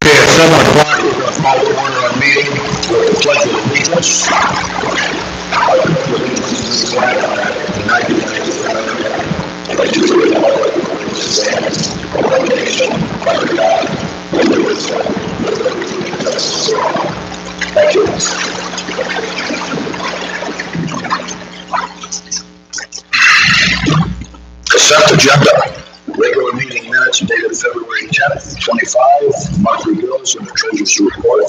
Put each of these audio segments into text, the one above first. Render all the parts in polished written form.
Okay, at 7 o'clock, we're going to call to order our meeting with the pledge of allegiance. I pledge allegiance to the flag of the United States of America, and to the republic which stands one nation under God, indivisible, with liberty and justice for all. Thank you. Agenda. Regular meeting minutes dated February 10th, 25. Monthly bills and the treasurer's report.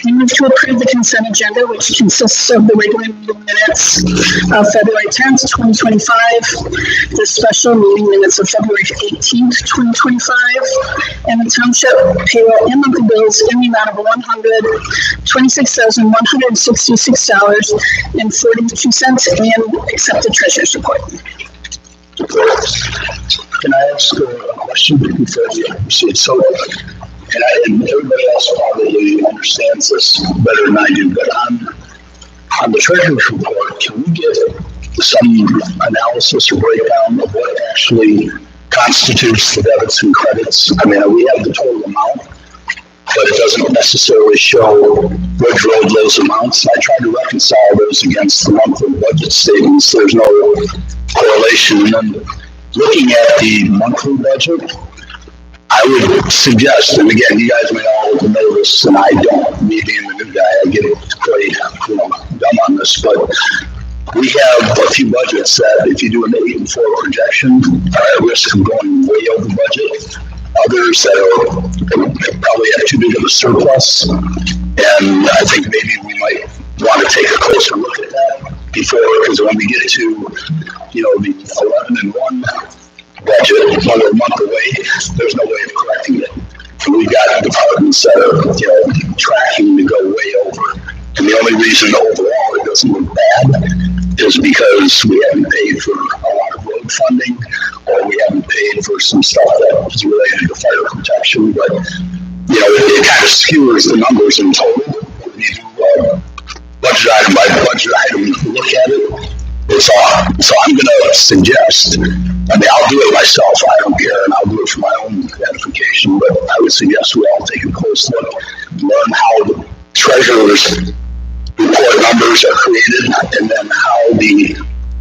I move to approve the consent agenda, which consists of the regular meeting minutes of February 10th, 2025, the special meeting minutes of February 18th, 2025, and the township payroll and monthly bills in the amount of $126,166.42, and accept the treasurer's report. Can I ask a question before we proceed? So, and everybody else probably understands this better than I do, but on the treasurer's report, can we get some analysis or breakdown of what actually constitutes the debits and credits? I mean, we have the total amount, but it doesn't necessarily show what drove those amounts. I tried to reconcile those against the monthly budget statements. There's no correlation. And then looking at the monthly budget, I would suggest, and again, you guys may all know this, and I don't, me being the new guy, I get quite dumb on this, but we have a few budgets that if you do an 8 and 4 projection are at risk of going way over budget. Others that are probably have too big of a surplus, and I think maybe we might want to take a closer look at that before, because when we get to, the 11 and 1 budget, when we're a month away, there's no way of correcting it. And we've got departments that are, tracking to go way over. And the only reason overall it doesn't look bad is because we haven't paid for a lot of road funding, or we haven't paid for some stuff that is related to fire protection. But, it kind of skewers the numbers in total. When you do budget item by budget item, look at it, it's off. So I'm going to suggest, I'll do it myself, I don't care, and I'll do it for my own edification, but I would suggest we all take a close look, learn how the treasurer's report numbers are created, and then how the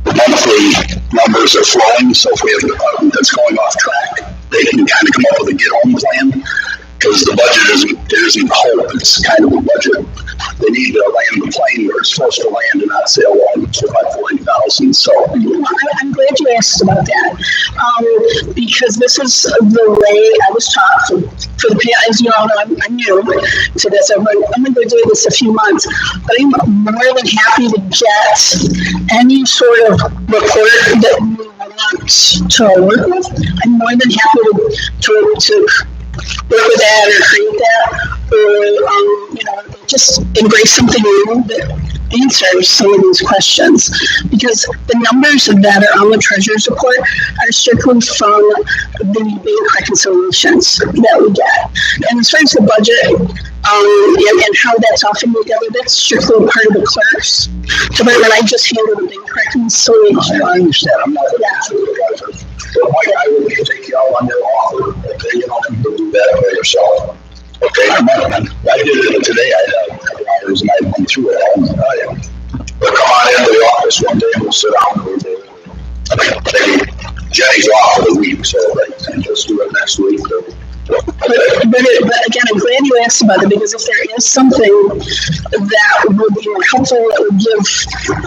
monthly numbers are flowing. So if we have a department that's going off track, they can kind of come up with a get home plan, because the budget isn't hope, it's kind of a budget. They need to land the plane where it's supposed to land and not sail on for about 40,000. So I'm glad you asked about that, because this is the way I was taught for the past, as you all know, I'm new to this. I'm going to do this a few months, but I'm more than happy to get any sort of report that you want to work with. I'm more than happy to work with that or create that, or just embrace something new that answers some of these questions, because the numbers that are on the treasurer's report are strictly from the bank reconciliations that we get. And as far as the budget and how that's often together, that's strictly part of the clerk's department. I just handle the bank reconciliation. I understand. I'm not supervisor. I would take you all on their offer. Okay, you don't have to do that by yourself. Okay, I did it today. I had a couple hours and I went through it all. But come on into the office one day and we'll sit down and we'll do it. Jenny's off for the week, so and just do it next week. But again, I'm glad you asked about it, because if there is something that would be more helpful, that would give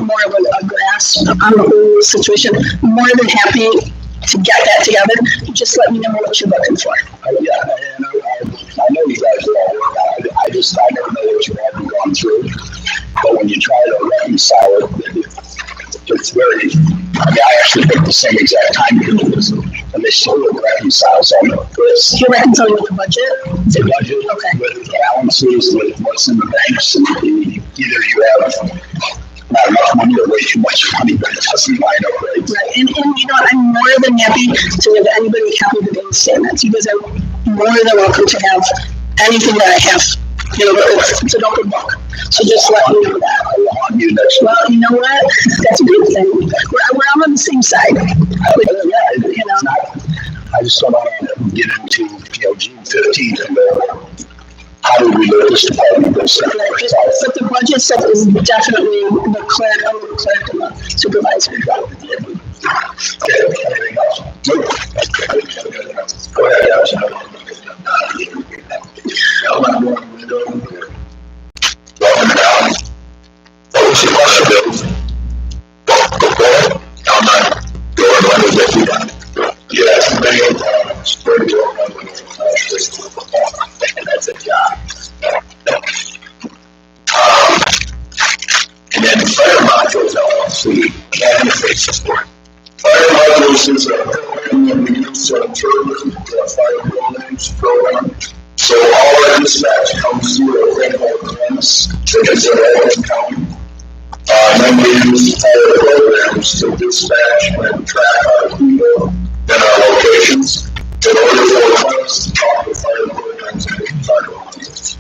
more of a grasp on the whole situation, I'm more than happy to get that together. Just let me know what you're looking for. Yeah, and I know you guys are all working on it. I never know what you've all gone through. But when you try to reconcile it, it's very, I actually picked the same exact time to do this, and they still don't reconcile. So you're reconciling with the budget? The budget, okay. With balances, with what's in the banks, and either you have not enough money or way too much money, but it doesn't line up right. Right, and I'm more than happy to give anybody a copy of the bank statements. You guys are more than welcome to have anything that I have. It's an open book. So just let me know that. I want you next week. Well, you know what? That's a good thing. We're all on the same side. It's not, I just don't want to get into June 15th and how do we let this department go second? But the budget stuff is definitely the clerk and the supervisor. Okay, anything else? Nope. Go ahead, guys. Welcome down. What was your question, Bill? Go ahead. the Academy Faith Support. Firefighters is a program that we use to interpret the fire buildings program. So all our dispatch comes through a thing called CLEMS, because they're always counting. And then we use fire programs to dispatch and track our people in our locations in order for CLEMS to talk to fire programs and fire volunteers.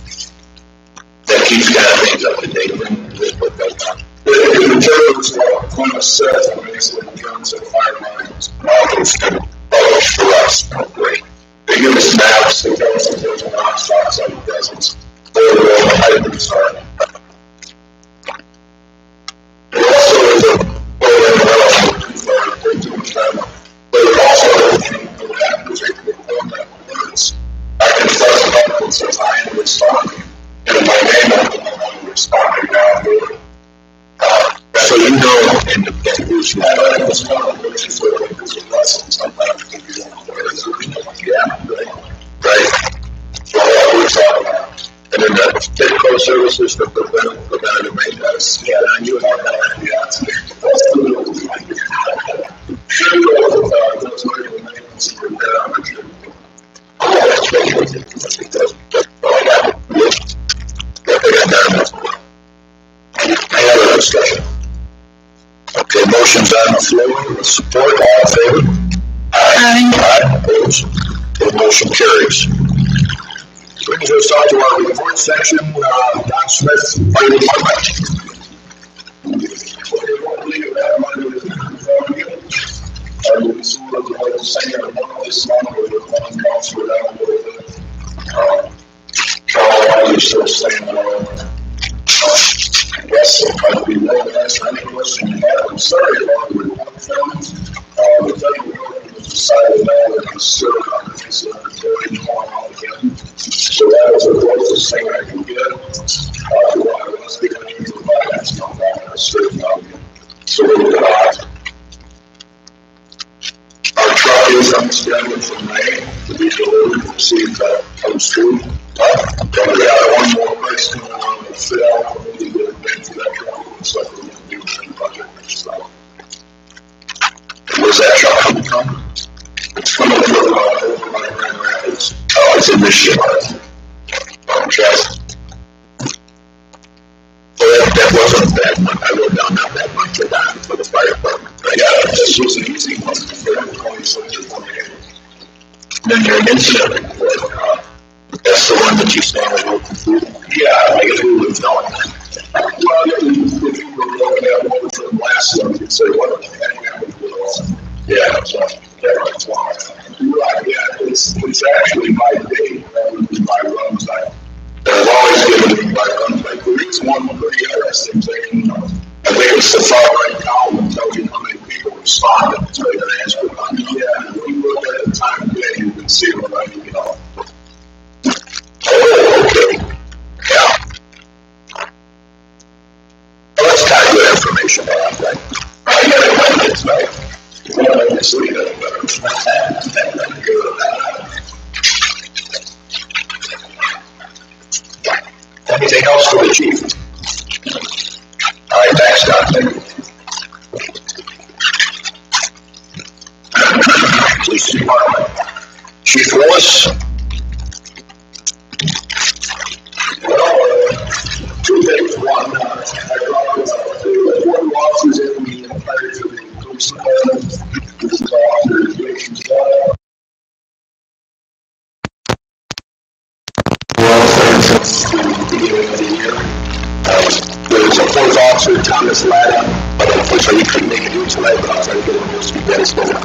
That keeps kind of things up to date and just put that on. It interprets what CLEMS says and basically in terms of fire lines, models can publish for us. Great. They give us maps, they tell us if there's a non-stop on the deserts, where the hydrants are. It also is a program that I too much time, but it also that particular program words. I can trust up that says I am responding, and my name I'm responding now. So you know, and there's a lesson sometimes you don't right. So that works out. And then the typical services for preventative maintenance. Yeah, I knew about that. Yeah, that's any other discussion? Okay, motion's on the floor. Support, all in favor? Aye. Opposed? The motion carries. Brings us up to our report section. Don Smith, Fire Department. Yes, I'd be willing to answer any question you have. I'm sorry about the report films. The federal government has decided now that I'm still on the face of the authority all again. So that was the closest thing I can get. I was beginning to provide that stuff back in a certain value. So we're going to our truck is on schedule for May to be delivered and see if that comes through. And we got one more place going on with Phil. We need to get for that truck. So we're going to do the project next time. Where's that truck coming from? It's coming from Grand Rapids. Oh, it's in Michigan. Chest. So that wasn't a bad one. I wrote down not that much for that for the fire department. Yeah, this was an easy one for everybody. So then your incident report. That's the one that you started working through? Yeah, I guess we would know it. Well, if you were looking at what was the last one, you'd say, what the heck happened with us? Yeah, so that's why. Right, yeah, it's actually my date rather than my run time. I've always given me my run time. There is one pretty interesting thing. I think it's the far right column that tells you how many people responded to an answer. Yeah, when you look at the time of day, you can see what I mean, Oh, okay. Yeah. Well, that's kind of good information to have, right? I got it like this, right? Well, I can see that better. Anything else for the chief? All right, thanks, Don. Thank you. Police Department. Chief Willis. Two things. One, I brought one officers in the prior to the police department. This is Officer Jason Scott. Since the beginning of the year. There was a fourth officer, Thomas Latta, but unfortunately he couldn't make it here tonight, but I'll try to get him to speak as well.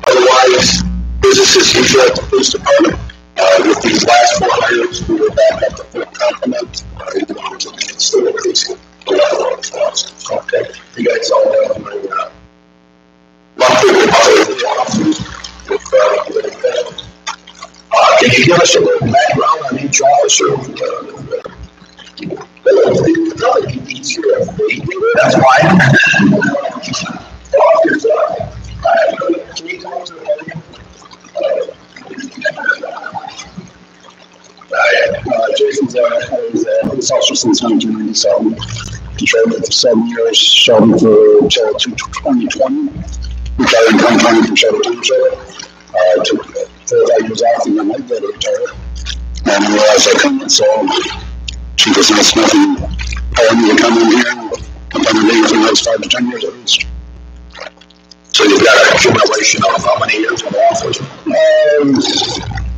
Otherwise, business as usual at the police department. With these last 4 hires, we were back at the full complement. Still increasing the level of response. Okay. You guys all know my monthly report of the officers with can you give us a little background on each officer? Probably be easier if they do it. That's why. Can you come to the Jason's police officer since 1997. Detroit for 7 years, Shelby for until 2020. Retired in 2020 from Shelby Township. Took 4 or 5 years off and then my brother retired. And realized I couldn't, so she was nice enough and hired me to come in here and come on the day for the next 5 to 10 years at least. So you've got an accumulation of how many years in law enforcement?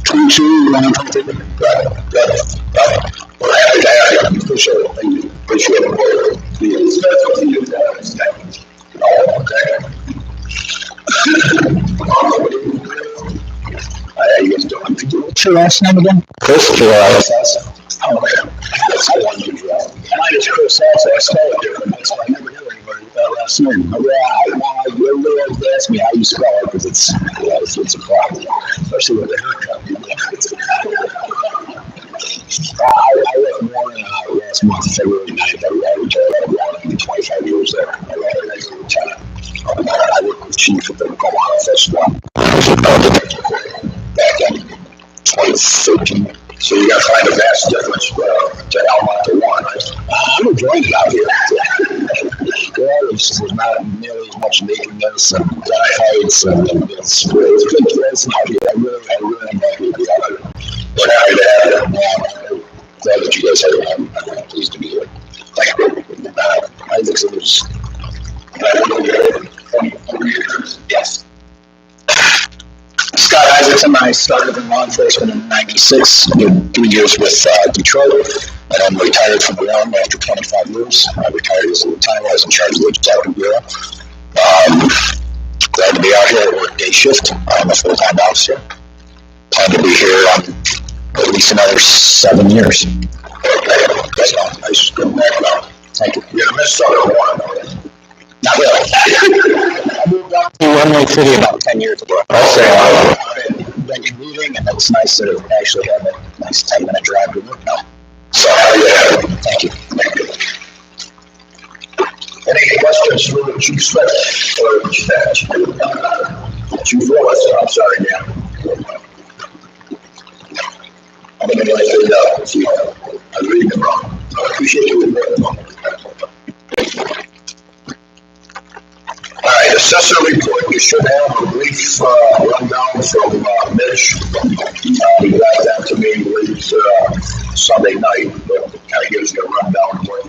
22, 23. Good. We're happy to have you. Appreciate it. Thank you. Appreciate it. It's special to you. Oh, okay. How you guys doing? What's your last name again? Chris. Oh, okay. That's the one you draw. Mine is Chris also. I spell it different. That's why I never knew anybody with that last name. Everybody always ask me how you spell it because it's a problem, especially with the haircut. I left Warren last month, February 9th. I retired out of Warren, 25 years there. I retired. I worked with Chief at the Oklahoma Festival. Back in 2013. So you got to find a vast difference to Almont to Warren, right? I'm enjoying it out here. There's not nearly as much nakedness and dry heights, and it's good place out here. I really am happy to be out here. We're happy to have you. I'm glad that you guys have it. I'm pleased to be here. Thank you. Isaacson was... Yes. Scott Isaacson, I started in law enforcement in '96, did 3 years with Detroit, and then retired from the Army after 25 years. I retired as a lieutenant. I was in charge of the Detective Bureau. Glad to be out here. I work day shift. I'm a full-time officer. Plan to be here at least another 7 years. Okay. So, nice. Good background. Thank you. You're going to miss Southern Warren. Not really. I moved up to Runway City about 10 years ago. I've been commuting, and it's nice to actually have a nice 10-minute drive to work now. So, thank you. Thank you. Any questions for the Chief Smith or Chief Willis? I'm sorry, Dan. I'm going to let you know. See, I was reading it wrong. I appreciate you. All right, assessor report. You should have a brief rundown from Mitch. He got that to me late Sunday night, but it kind of gives you a rundown of what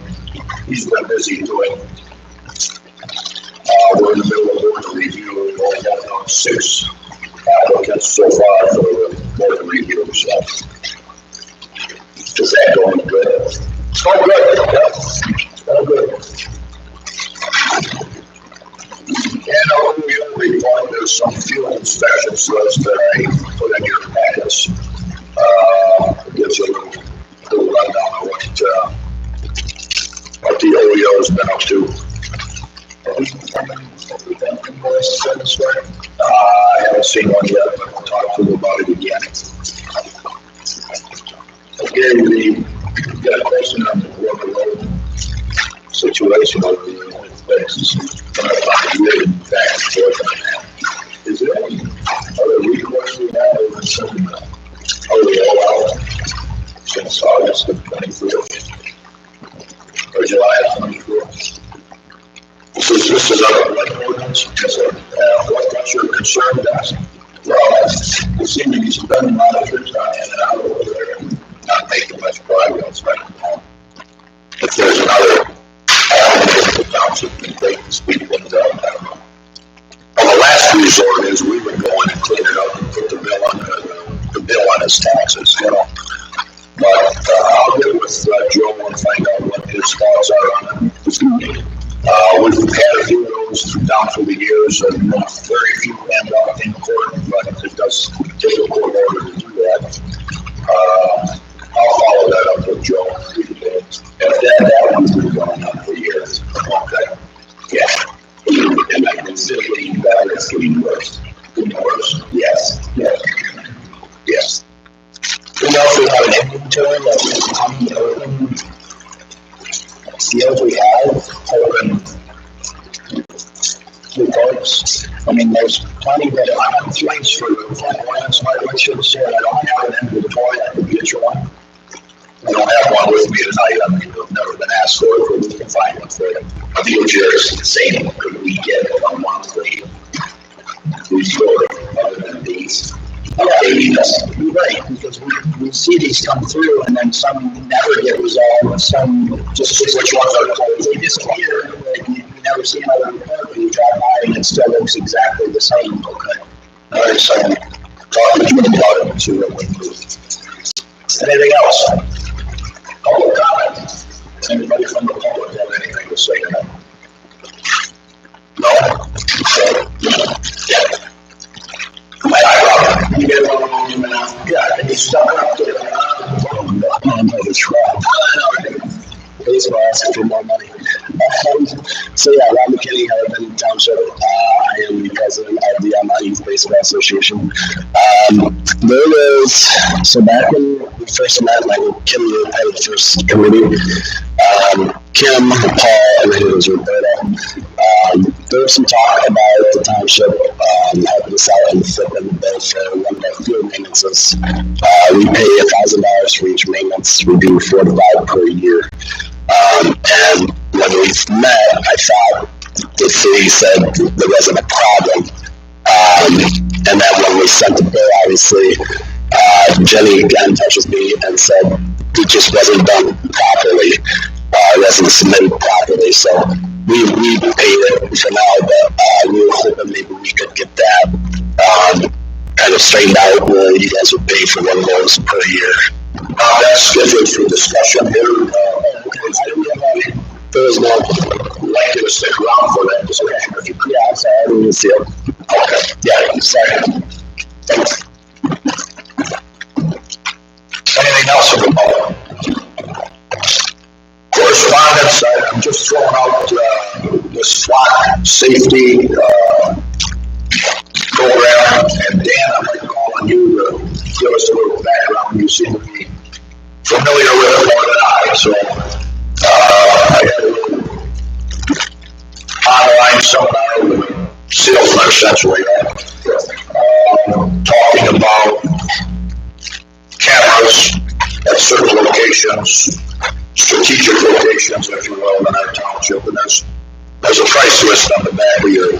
he's been busy doing. We're in the middle of board review. We've only got 6 applicants so far for the board review. So, is that going good? It's going good. Yeah. It's going good. And OEO report, there's some field inspections list that I put in your packets. It gives you a little rundown of what the OEO has been up to. I haven't seen one yet, but I'll talk to them about it again. Okay, we got a question on the rubber road situation of the basis. Back and forth on that. Is there any other recourse we have over some OEO out since August of 24th or July of 24th? This is a like ordinance. What's your concern, guys? Well, we seem to be spending a lot of trips on in and out over there and not making much progress right now. If there's another the township can take and speed things up, I don't know. Well, the last resort is we would go in and clean it up and put the bill on his taxes, you know. But I'll get with Joe and find out what his thoughts are on it. We've had a few of those down through the years, and very few end up in court, but it does take a court order to do that. I'll follow that up with Joe. And that one's been going on for years. Okay. Yeah. And I consider getting better, it's getting worse. Getting worse. Yes. Yes. Yes. We also have an inventory of how many open fields we have, open reports. I mean, there's plenty that I have place for the front lines. I should say I don't have an inventory. I can get you one. I don't have one with me tonight. I mean, I've never been asked for it, but we can find one. I think what you're saying, could we get a monthly report other than these? Updating us. You're right, because we see these come through and then some never get resolved and some just Which ones are closed? they disappear. Like you never see another report when you drive by and it still looks exactly the same. Okay. All right, so talking to you about it, see what we can do. Anything else? Public comment? Anybody from the public have anything to say tonight? No? Yeah. You get one on your mouth. Yeah, and you stuck up to it. I'm over trouble. Baseball asking for more money. So yeah, Rob McKinney, Harriman Township. I am the president of the Almont Youth Baseball Association. There was, so back when we first met, like Kim was part of the first committee. Kim, Paul, and then it was Roberta. There was some talk about the township helping us out and flipping the bill for one of our field maintenances. We pay $1,000 for each maintenance. We do 4 to 5 per year. And when we met, I thought the city said there wasn't a problem. And then when we sent the bill, obviously, Jenny got in touch with me and said it just wasn't done properly. It wasn't submitted properly. So we paid it for now, but we were hoping maybe we could get that kind of straightened out where you guys would pay for one of those per year. That's scheduled for discussion here. There was no, Like to stick around for that discussion. yeah, I'm sorry, I didn't even see it. Okay. Yeah, sorry. Thanks. Anything else from the public? Correspondence, I'm just throwing out the SWAT safety program. And Dan, I'd like to call on you to give us a little background. You seem to be familiar with it more than I, so I had a little online seminar with salesmen essentially, talking about cameras at certain locations, strategic locations, if you will, in our township, and there's a price list on the back of your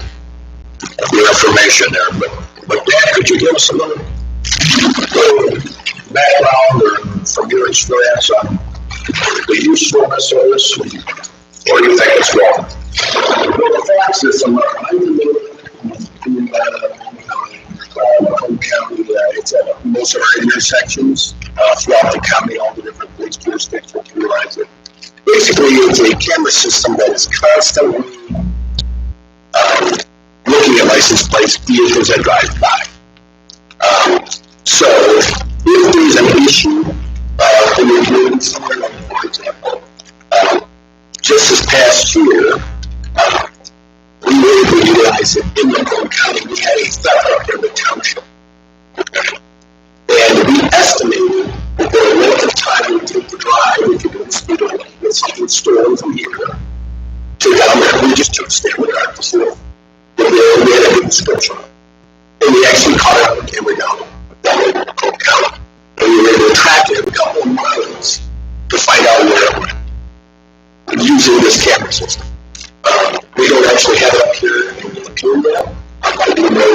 information there. But Dan, could you give us a little background or from your experience on the usefulness of this? Or do you think it's wrong? Well, the fact system, I'm familiar in Macomb County. It's at most of our intersections throughout the county, all the different police jurisdictions utilize it. Basically, it's a camera system that is constantly looking at license plates, vehicles that drive by. So, if there's an issue, when you're doing something, like, for example, just this past year, we were able to utilize it in Macomb County. We had a theft up in the township. And we estimated that the length of time it would take to drive if you could speed limit with something stolen from here to down there. We just took Stanley Park to see it. We had a good description. And we actually caught it on the camera down in Macomb County. And we were able to track it a couple of miles to find out where it went using this camera system. We don't actually have it up here in the field yet. I do know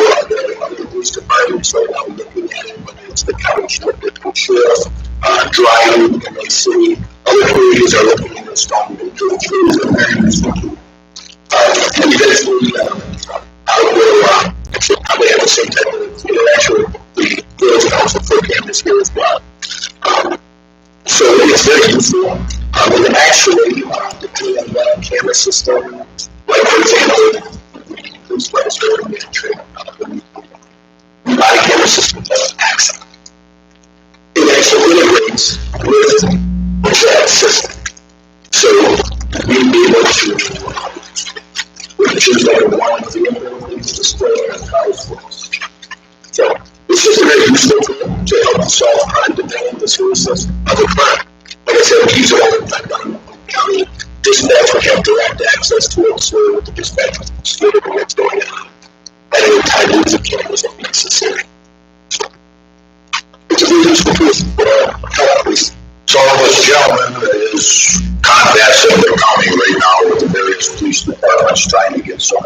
the police departments right now looking at it, whether it's the county sheriff, driving in the city. Other communities are looking at installing it. The trees are very useful. And eventually, I will actually probably have the same type of, actually, the village council for cameras here as well. So it's very useful. And actually, depending on the camera system, like for example, police lights are in the body camera system does access. It actually integrates with that system. So we'd be able to choose like a one vehicle, please display on cars for us. So it's just a very useful tool to help solve crime depending on the sources of the crime. Like I said, we use it all the time on county. Dispatch would have direct access to it, so the dispatch would see what's going on at any time using cameras if necessary. So it's a very useful tool for help police. So this gentleman is contacting the county right now with the departments trying to get some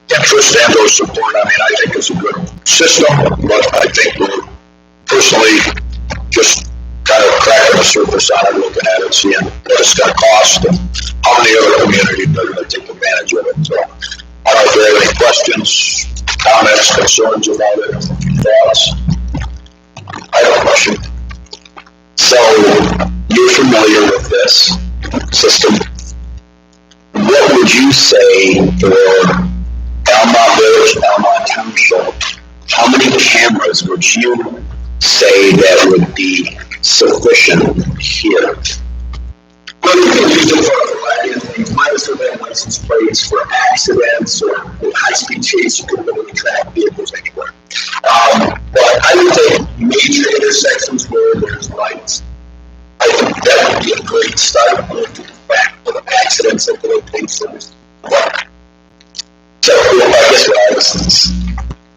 interest and or support. I mean, I think it's a good system, but I think we're personally just kind of cracking the surface on it, looking at it, seeing what it's going to cost and how many other communities are going to take advantage of it. So I don't know if there are any questions, comments, concerns about it, thoughts. I have a question. So you're familiar with this system. What would you say for Almont Village, Almont Township? How many cameras would you say that would be sufficient here? Well, you can use it for a variety of things. Monitor their license plates for accidents or with high-speed chase. You can literally track vehicles anywhere. But I would think major intersections where there's lights. I think that would be a great start looking back for the accidents and the things. So I guess what I was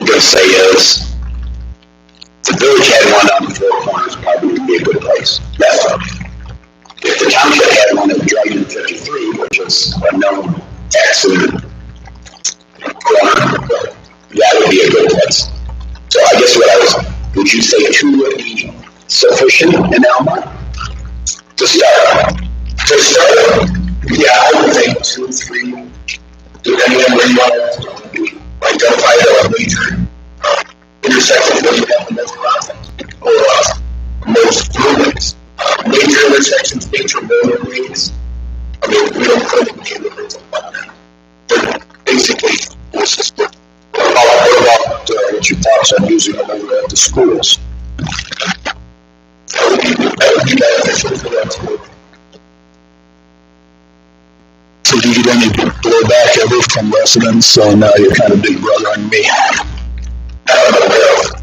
going to say is, if the village had one on the Four Corners, probably would be a good place. That's all. If the township had one at Dragon 53, which is a known accident corner, that would be a good place. So I guess would you say 2 would be sufficient in Almont? To start? Yeah, I would think 2, 3, depending on where you want to identify the major intersections where you have the most traffic or most throughways. Major intersections, major motorways. I mean, we don't put in neighborhoods like that. They're basically, it's just what about what your thoughts on using them over at the schools? That would be beneficial for that school. So do you get any blowback ever from residents? So now you're kind of big brother on me. I don't know.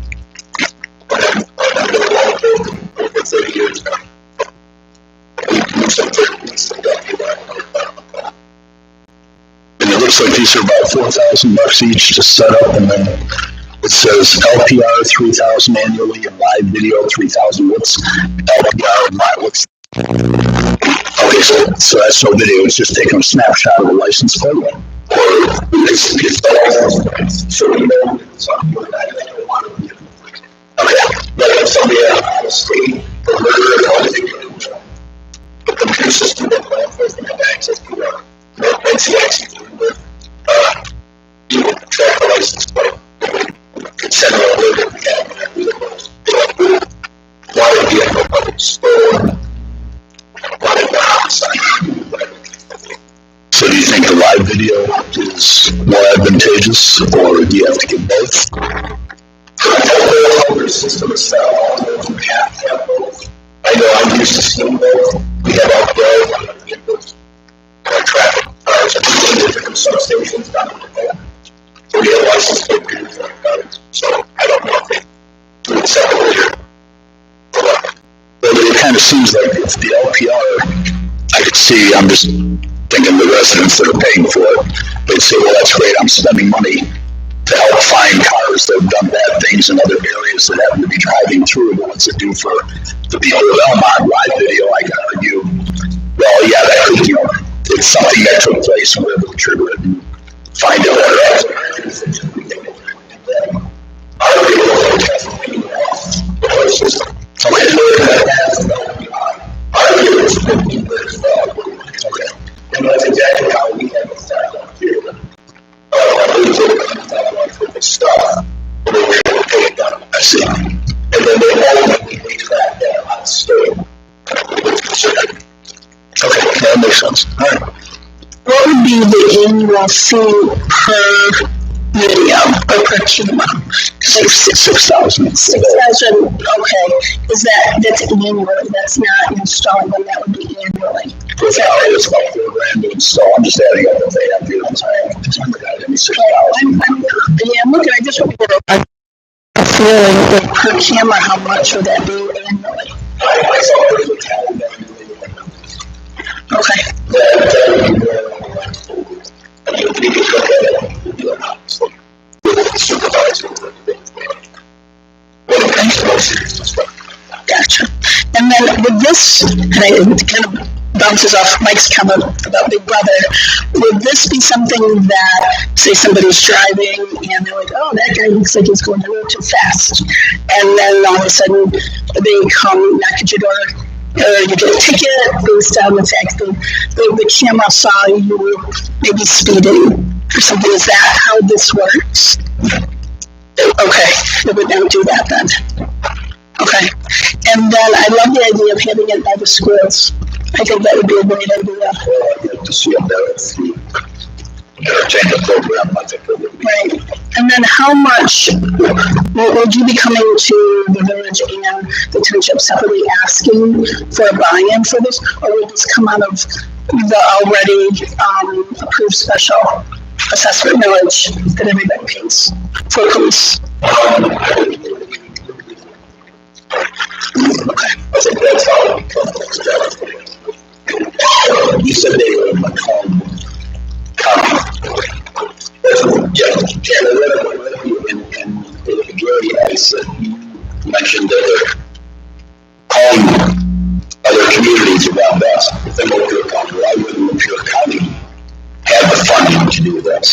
I've been along over 30 years now. And it looks like these are about $4,000 each to set up, and then it says LPR $3,000 annually and live video $3,000. What's LPR and live? What's okay? So that's no video. It's just taking a snapshot of the license plate. Or it's the license plates. So you know something like that. I don't want to be. Okay. But if somebody out of state for murder or anything, the computer system that law enforcement have access to NCIC you can track the license plate. Can send a alert if we have that vehicles. Water vehicle, public store, water the homicide. So do you think the live video is more advantageous, or do you have to get both? The whole system is set up. You have to have both. I know I'm used to seeing both. We have all the on the vehicles, traffic cars, and different substations down there. So we have license plate readers for cars. So I don't know if they do it separately. But it kind of seems like if the LPR, I could see, I'm just thinking the residents that are paying for it, they'd say, well, that's great, I'm spending money to help find cars that have done bad things in other areas that happen to be driving through. But what's it do for the people of Almont? Live video, I can argue, well, yeah, that could, it's something that took place and we're able to trigger it and find out what it is. I don't be able to test anything else. The system. Okay. Okay. And that's exactly how we have it set up here. Stuff, and then we're able to pay it down. I see. And then they track that on state. Okay, that makes sense. All right. What would be the annual fee per video or per camera? 6,000. 6,000. Okay, that's annually? That's not installing them. That would be annually. It's about $4,000 to install. I'm just adding up what they have to do. I'm sorry, I got any 6,000. I'm looking. I just want to get a feeling like per camera. How much would that be annually? I saw it was a Okay. Gotcha. And then with this, and I kind of bounces off Mike's comment about Big Brother. Would this be something that, say, somebody's driving and they're like, oh, that guy looks like he's going a little too fast, and then all of a sudden they come knock at your door, or you get a ticket based on the fact that the camera saw you maybe speeding or something? Is that how this works? Okay, it would not do that then. Okay, and then I love the idea of having it by the schools. I think that would be a great idea. Well, I'd like to see them there if you entertain the program. I think it would be. Right, and then how much would you be coming to the village and the township separately asking for a buy-in for this, or would this come out of the already approved special assessment millage that everybody pays for police? Okay. I think that's how it becomes. You said they were in my home. And Gary, I said, you mentioned that they're calling other communities around us. If they go to a county, why wouldn't Lapeer County have the funding to do this?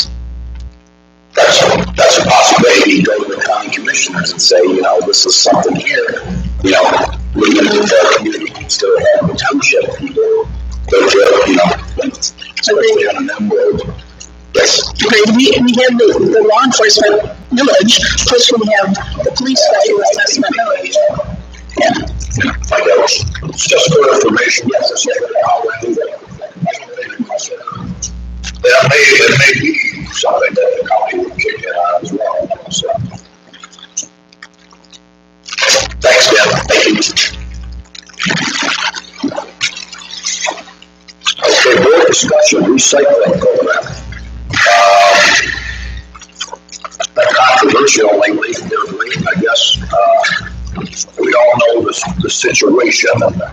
That's a possibility. You go to the county commissioners and say, this is something here, we're going to do for our community instead of having the township people go to, especially on an M road. Yes. Great. We have the law enforcement village, plus we have the police special assessment village. Yeah. Find out. Just for information, yes, it's how we do that. It may be something that the county would kick in on as well. So. Thanks, Dan. Thank you. Okay, board discussion, recycling program. Controversial lately, I guess. We all know the situation. And the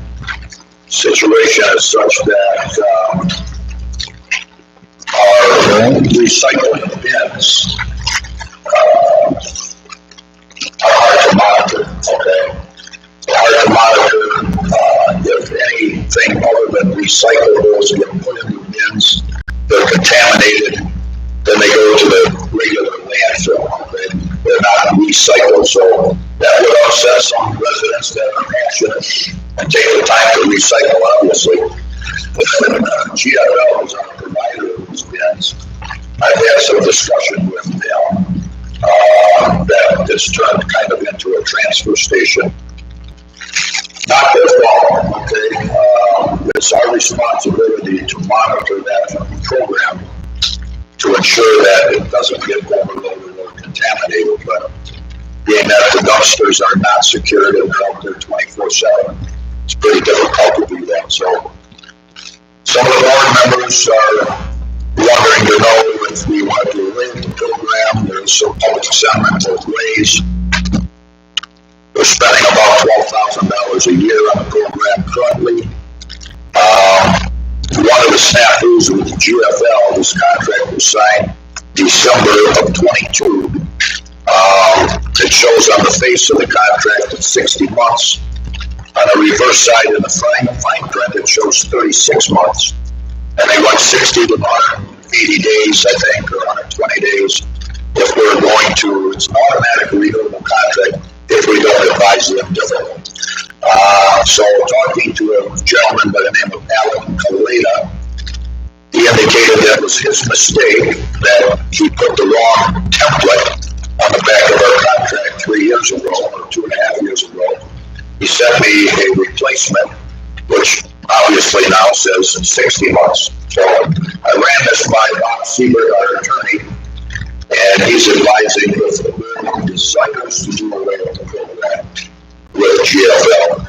situation is such that our recycling bins are hard to monitor. Okay, hard to monitor. If anything other than recyclables get put in the bins, they're contaminated. Then they go to the regular landfill. Okay? They're not recycled, so that would upset some residents that are passionate and take the time to recycle. Obviously, GFL is our provider of these bins. I've had some discussion with them that it's turned kind of into a transfer station. Not their fault, okay? It's our responsibility to monitor that program to ensure that it doesn't get overloaded or contaminated. But being that the dumpsters are not secured and they're out there 24/7, it's pretty difficult to do that. So some of the board members are wondering to know if we want to relate the program. There's some public sentiment both ways. We're spending about $12,000 a year on the program currently. One of the snafus with the GFL, this contract was signed December of 22. It shows on the face of the contract it's 60 months. On the reverse side of the fine print, it shows 36 months. And they went 60 to 180 days, I think, or 120 days. If we're going to, it's an automatic renewable contract if we don't advise them differently. So talking to a gentleman by the name of Almont, he indicated that was his mistake, that he put the wrong template on the back of our contract 3 years ago, or 2.5 years ago. He sent me a replacement, which obviously now says 60 months. So I ran this by Bob Siebert, our attorney, and he's advising if the board desires to do away with the program with GFL,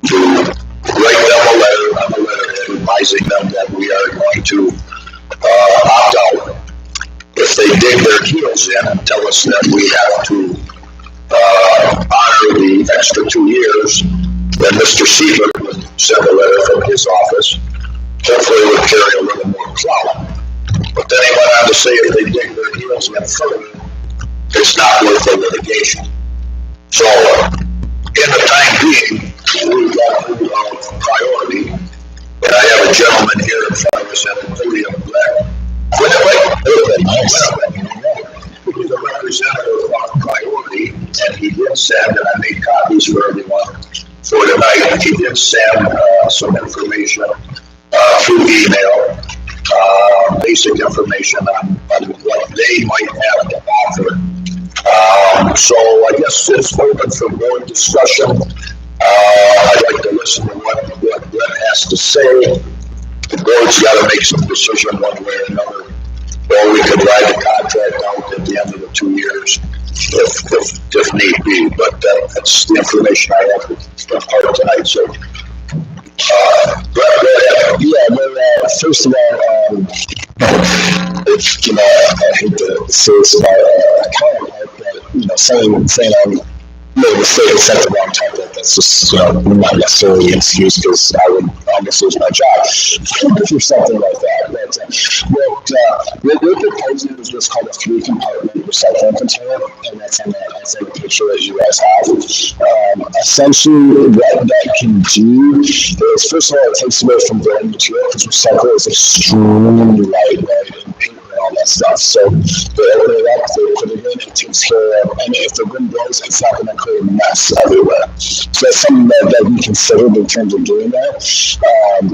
to write them a letter on the letterhead advising them that we are going to opt out. If they dig their heels in and tell us that we have to honor the extra 2 years, then Mr. Siebert would send a letter from his office. Hopefully it would carry a little more clout. But then he went on to say if they dig their heels in further, it's not worth the litigation. So in the time being, we've got priority, and I have a did send, and I made copies for everyone for tonight, he did send some information through email, basic information on what they might have to offer. So I guess it's open for board discussion. I'd like to listen to what Brett has to say. The board's got to make some decision one way or another, or we could ride the contract out at the end of the 2 years if need be. But that's the information I have for part of tonight. So, Brett, go ahead. Yeah, well, first of all, if, I hate to say this about a counterpart, but, saying I'm made a mistake and sent the wrong template, that's just, not necessarily an excuse because I would almost lose my job for something like that. But what we're proposing is what's called a 3-compartment recycling container, and that's on the picture that you guys have. Essentially, what that can do is, first of all, it takes away from building material because recycle is extremely lightweight and paper and all that stuff. So they open it up, they put it in, it takes care of, and if the wind blows, it's not going to create a mess everywhere. So that's something that we considered in terms of doing that.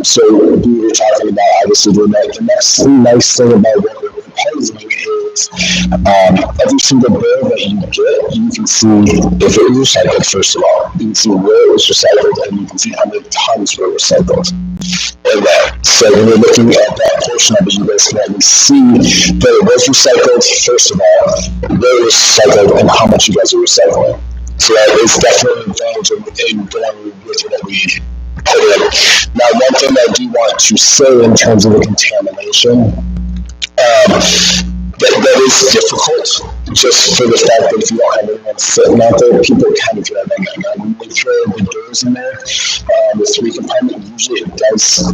So we were talking about obviously doing that. The next nice thing about what we're proposing is every single bill that you get, you can see if it was recycled, first of all. You can see where it was recycled, and you can see how many tons were recycled. And so when you're looking at that portion of it, you guys can actually see that it was recycled, first of all, where it was recycled, and how much you guys are recycling. So that is definitely an advantage in going with what we put in. Now, one thing I do want to say in terms of the contamination, that is difficult, just for the fact that if you don't have anyone sitting out there, people kind of get that. When we throw the doors in there, the 3-compartment, usually it does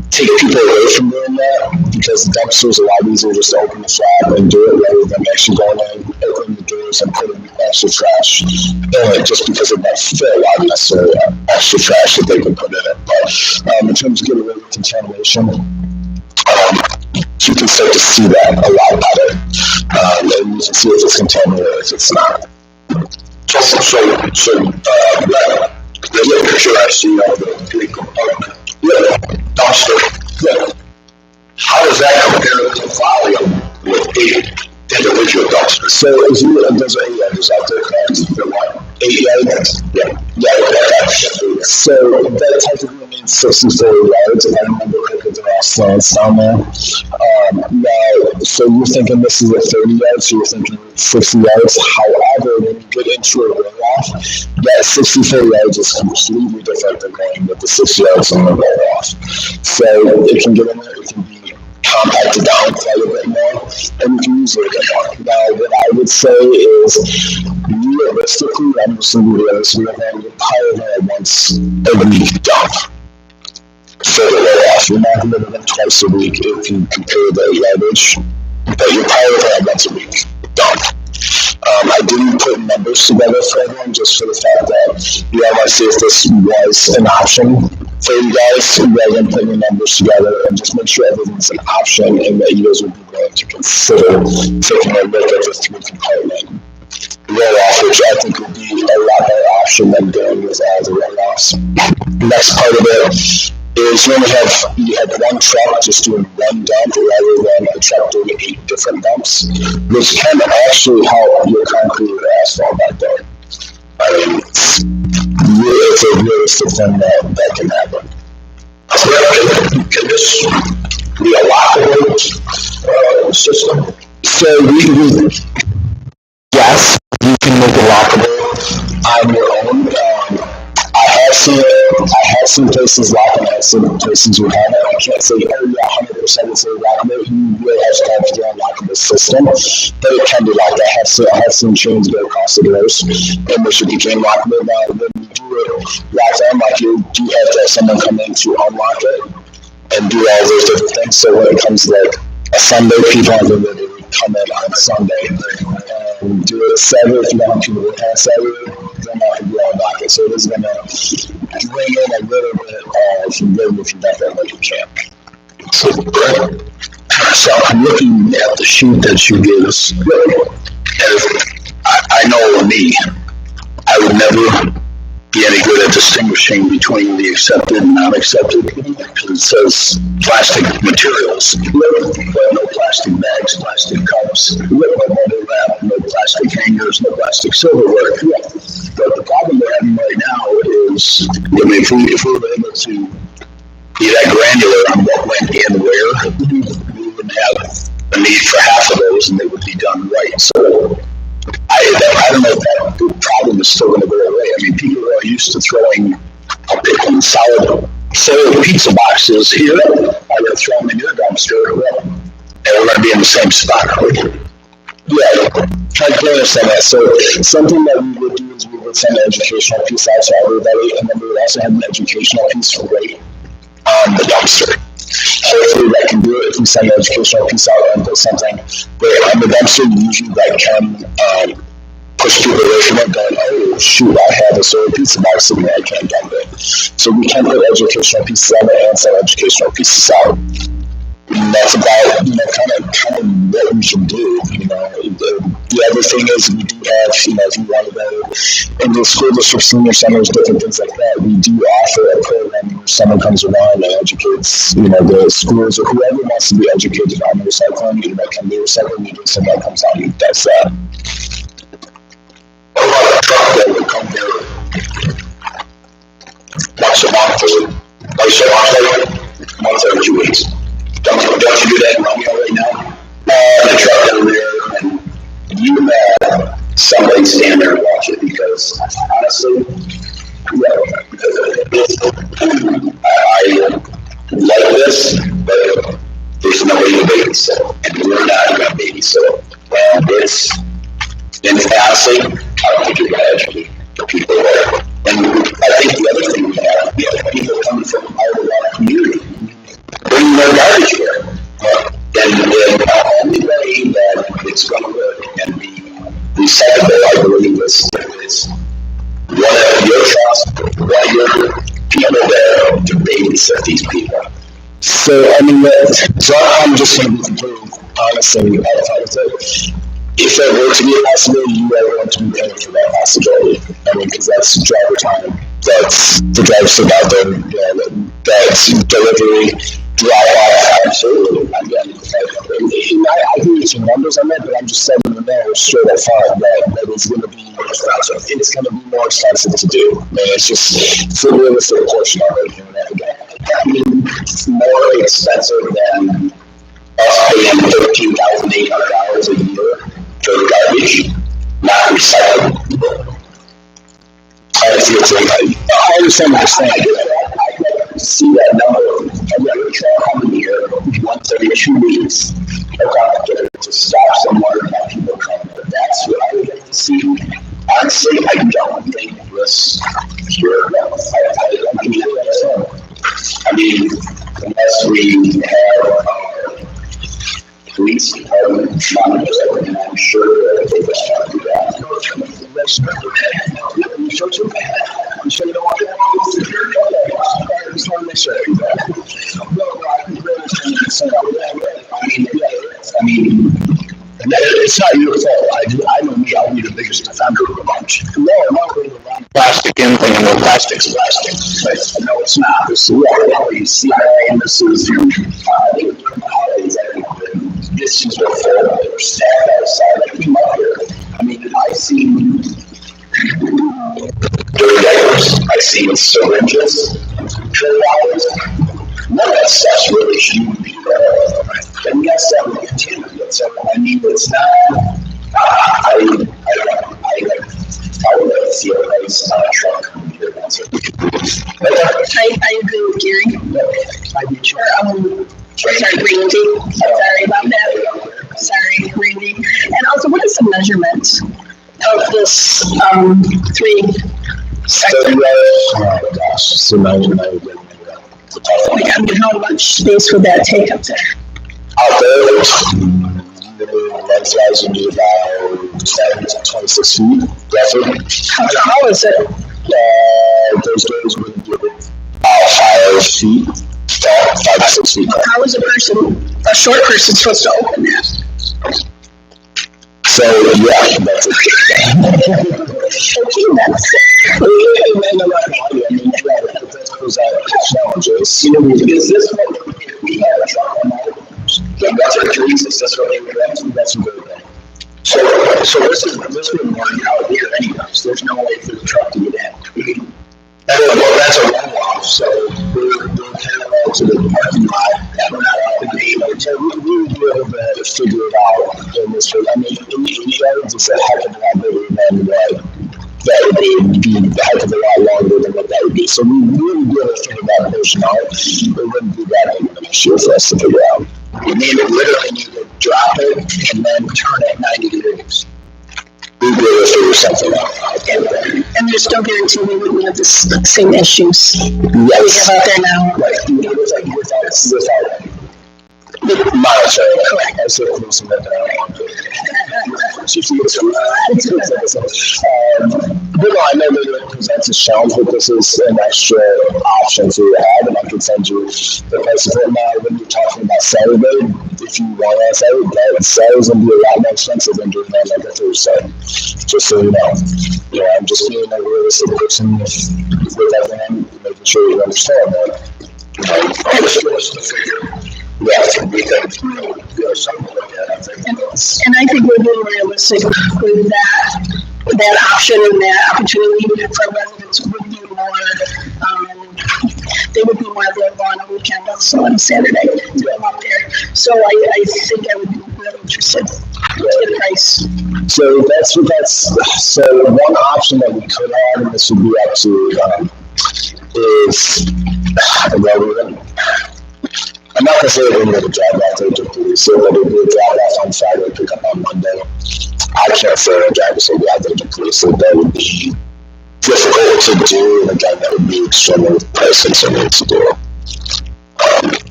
take people away from doing that, because the dumpster is a lot easier just to open the flap and do it rather than actually going in, opening the doors and putting extra trash in it, just because it might fill out necessarily extra trash that they can put in it. But in terms of getting rid of contamination, you can start to see that a lot better. And you can see if it's contaminated or if it's not. So, the picture I see of the 3-compartment dumpster, how does that compare to volume with 8 individual dumpsters? So, those are 8 yards out there, correct? 8 yards? Yeah. So, that technically means 64 yards, if I remember correctly, they're all slants down there. Now, so you're thinking this is a 30 yards, so you're thinking 60 yards. However, when you get into a roll-off, that 64 yards is completely different than going with the 6 yards on the roll-off. So, it can get in there, it can be compacted down quite a bit more, and you can use it a bit more. Now, what I would say is, realistically, I'm just going to be realistic with that, you're probably going to once a week dump for the roll-off. You're not going to do them twice a week if you compare the yardage, but you're probably going to once a week dump. I didn't put numbers together for everyone just for the fact that I want to see if this was an option for you guys, rather than putting the numbers together, and just make sure everything's an option and that you guys would be willing to consider taking a look at the 3-compartment roll-off, which I think would be a lot better option than going with all the roll-offs. Next part of it is you have one truck just doing one dump rather than a truck doing 8 different dumps, which can actually help your concrete or asphalt back there. I mean, it's a realistic thing that can happen. Can this be a lockable system? So yes, you can make it lockable on your own. I have seen places lock and I have seen places who haven't. I can't say, 100% it's lockable. You will have to go through a lockable system, but it can be locked. I have seen chains go across the doors in which it became lockable. Now, when you do it lock them, you do have to have someone come in to unlock it and do all those different things. So when it comes to a Sunday, people are going to come in on Sunday and do it Saturday. If you don't have people working on Saturday, they're not going to be able to unlock it. So it is going to bring in a little bit of rhythm if you definitely can. So I'm looking at the sheet that you gave us, and I know me. I would never be any good at distinguishing between the accepted and non-accepted, because it says plastic materials, but no plastic bags, plastic cups, no bubble wrap, no plastic hangers, no plastic silverware. But the problem we're having right now is, I mean, if we were able to be that granular on what went in where, we wouldn't have a need for half of those, and they would be done right. So I don't know if that problem is still going to go away. I mean, people are used to throwing, I'll pick them solid pizza boxes here, I would throw them in your dumpster, and we're going to be in the same spot. Yeah, try to clear us on that. So something that we would do is we would send an educational piece out to everybody, and then we would also have an educational piece right on the dumpster. Hopefully that can do it if we send an educational piece out and put something right on the dumpster. Usually that can push people away from it, going, oh shoot, I have a solar pizza box sitting there, I can't dump it. So we can put educational pieces on it and send educational pieces out. And that's about, kind of what we can do. The other thing is we do have, if you want to go into the school district senior centers, different things like that, we do offer a program where someone comes around and educates, the schools or whoever wants to be educated on recycling, that can be recycling, we do someone that comes out and does that. What about a truck that would come here once a month or once every 2 weeks? Don't you do that in Romeo right now? The truck down there, and you have somebody stand there and watch it, because honestly, I like this, but there's nobody to babysit, and we're not going to babysit. And honestly, I don't think you're going to educate the people there. And I think the other thing we have people coming from out of our community, bringing their garbage here. And the only way that it's going to work and be recyclable, I believe, is one of your trucks, one of your people there to babysit these people. So, so I'm just going to be completely honest and with it. If that were to be a possibility, you are going to be paying for that possibility. Because that's driver time. That's the driver sit out there. That's delivery, drive-off. Absolutely. Again, I can get some numbers on that, but I'm just letting you know straight up front that it's going to be more expensive. It's going to be more expensive to do. It's just a realistic portion of it. It's more expensive than us paying $13,800 a year for garbage, not recyclable. I understand what you're saying. I'd like to see that number. I'd like to try coming here once every 2 weeks. To stop somewhere and have people come. But that's what I would like to see. Honestly, I don't think this here. Unless we have police department monitors, and I'm sure that they just have to do that. I'm sure you don't want that. I just want to make sure. It's not your fault. I know me, I'll be the biggest offender of the bunch. No, plastic anything, and no plastic's plastic. But no, it's not. This is reality. CIA, and this is I think it's the holidays. This is what they're stacked outside. I came up here. I see dirty items. I see syringes, $12. None of that stuff really shouldn't be there. And yes, that would continue. So, it's not, I would like to see a price on a truck. I agree with Gary. I do too. Sorry, Randy. Sorry about that. Sorry, Randy. And also, what is the measurement of this 3 sectors? Oh gosh, so now how much space would that take up there? Out there, lengthwise, you need about 10 to 26 feet, roughly. How tall is it? Those days would be about 5 feet tall, 5 to 6 feet tall. How is a short person supposed to open that? So yeah, that's it. Okay, that's And the right body, I mean, yeah, that goes out challenges. You know, is this what if we had a truck on all of them? That's our Jesus. That's what they would do. That's a good thing. So this wouldn't work out here anyways. There's no way for the truck to get in. That's a roll off, so we're parallel to the parking lot. We're not out the gate. So we would be able to figure it out in this way. I mean, in the yards, it's a heck of a lot bigger than what that would be a heck of a lot longer than what that would be. So we would be able to figure that portion out. It wouldn't be that big of an issue for us to figure out. We literally need to drop it and then turn it 90 degrees. We would be able to figure something out. and there's no guarantee we wouldn't have the same issues Yes. we have out there now. Right. Without monitoring. Correct. I said close enough that I don't want to. But no, I know that it presents a challenge, but this is an extra option for you to have, and I can send you the price of it. Now, when you're talking about Saturday, if you want to Saturday's going to be a lot more expensive than doing that like a Thursday. Just so you know. You know, I'm just being a realistic person with everything, making sure you understand that. You know, it's just the figure. Yeah, we think something like that. I think. And I think we're being realistic with that option and that opportunity for residents would be more. They would be more available on a weekend, also on a Saturday to go up there. So I think I would be really interested to get a price. So so one option that we could have, and this would be up to I'm not gonna say we're gonna drive off there to police it, but it'll be a drive off on Friday, pick up on Monday. I can't say a driver so we out there to police it. That would be difficult to do, and again, that would be extremely pricey to do.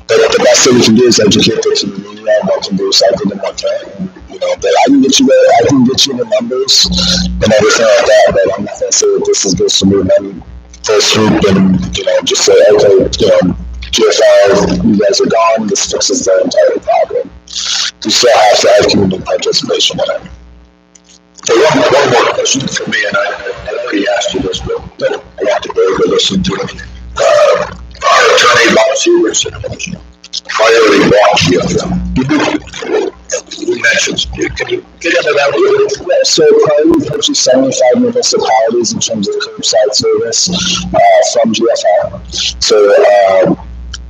But the best thing we can do is educate the community on what can be recycled and what can't. And, you know, but I can get you the numbers and everything like that. But I'm not gonna say that this is good to move them first group and just say okay, GFL, you guys are gone. This fixes the entire problem. You still have to have community participation in it. So one more question for me, and I already asked you this, but I want to go listen to it. Our attorney, Bob Sewers, priority walk GFL. You mentioned, can you get into that a little bit? Yeah, so priority purchased 75 municipalities in terms of curbside service from GFL. So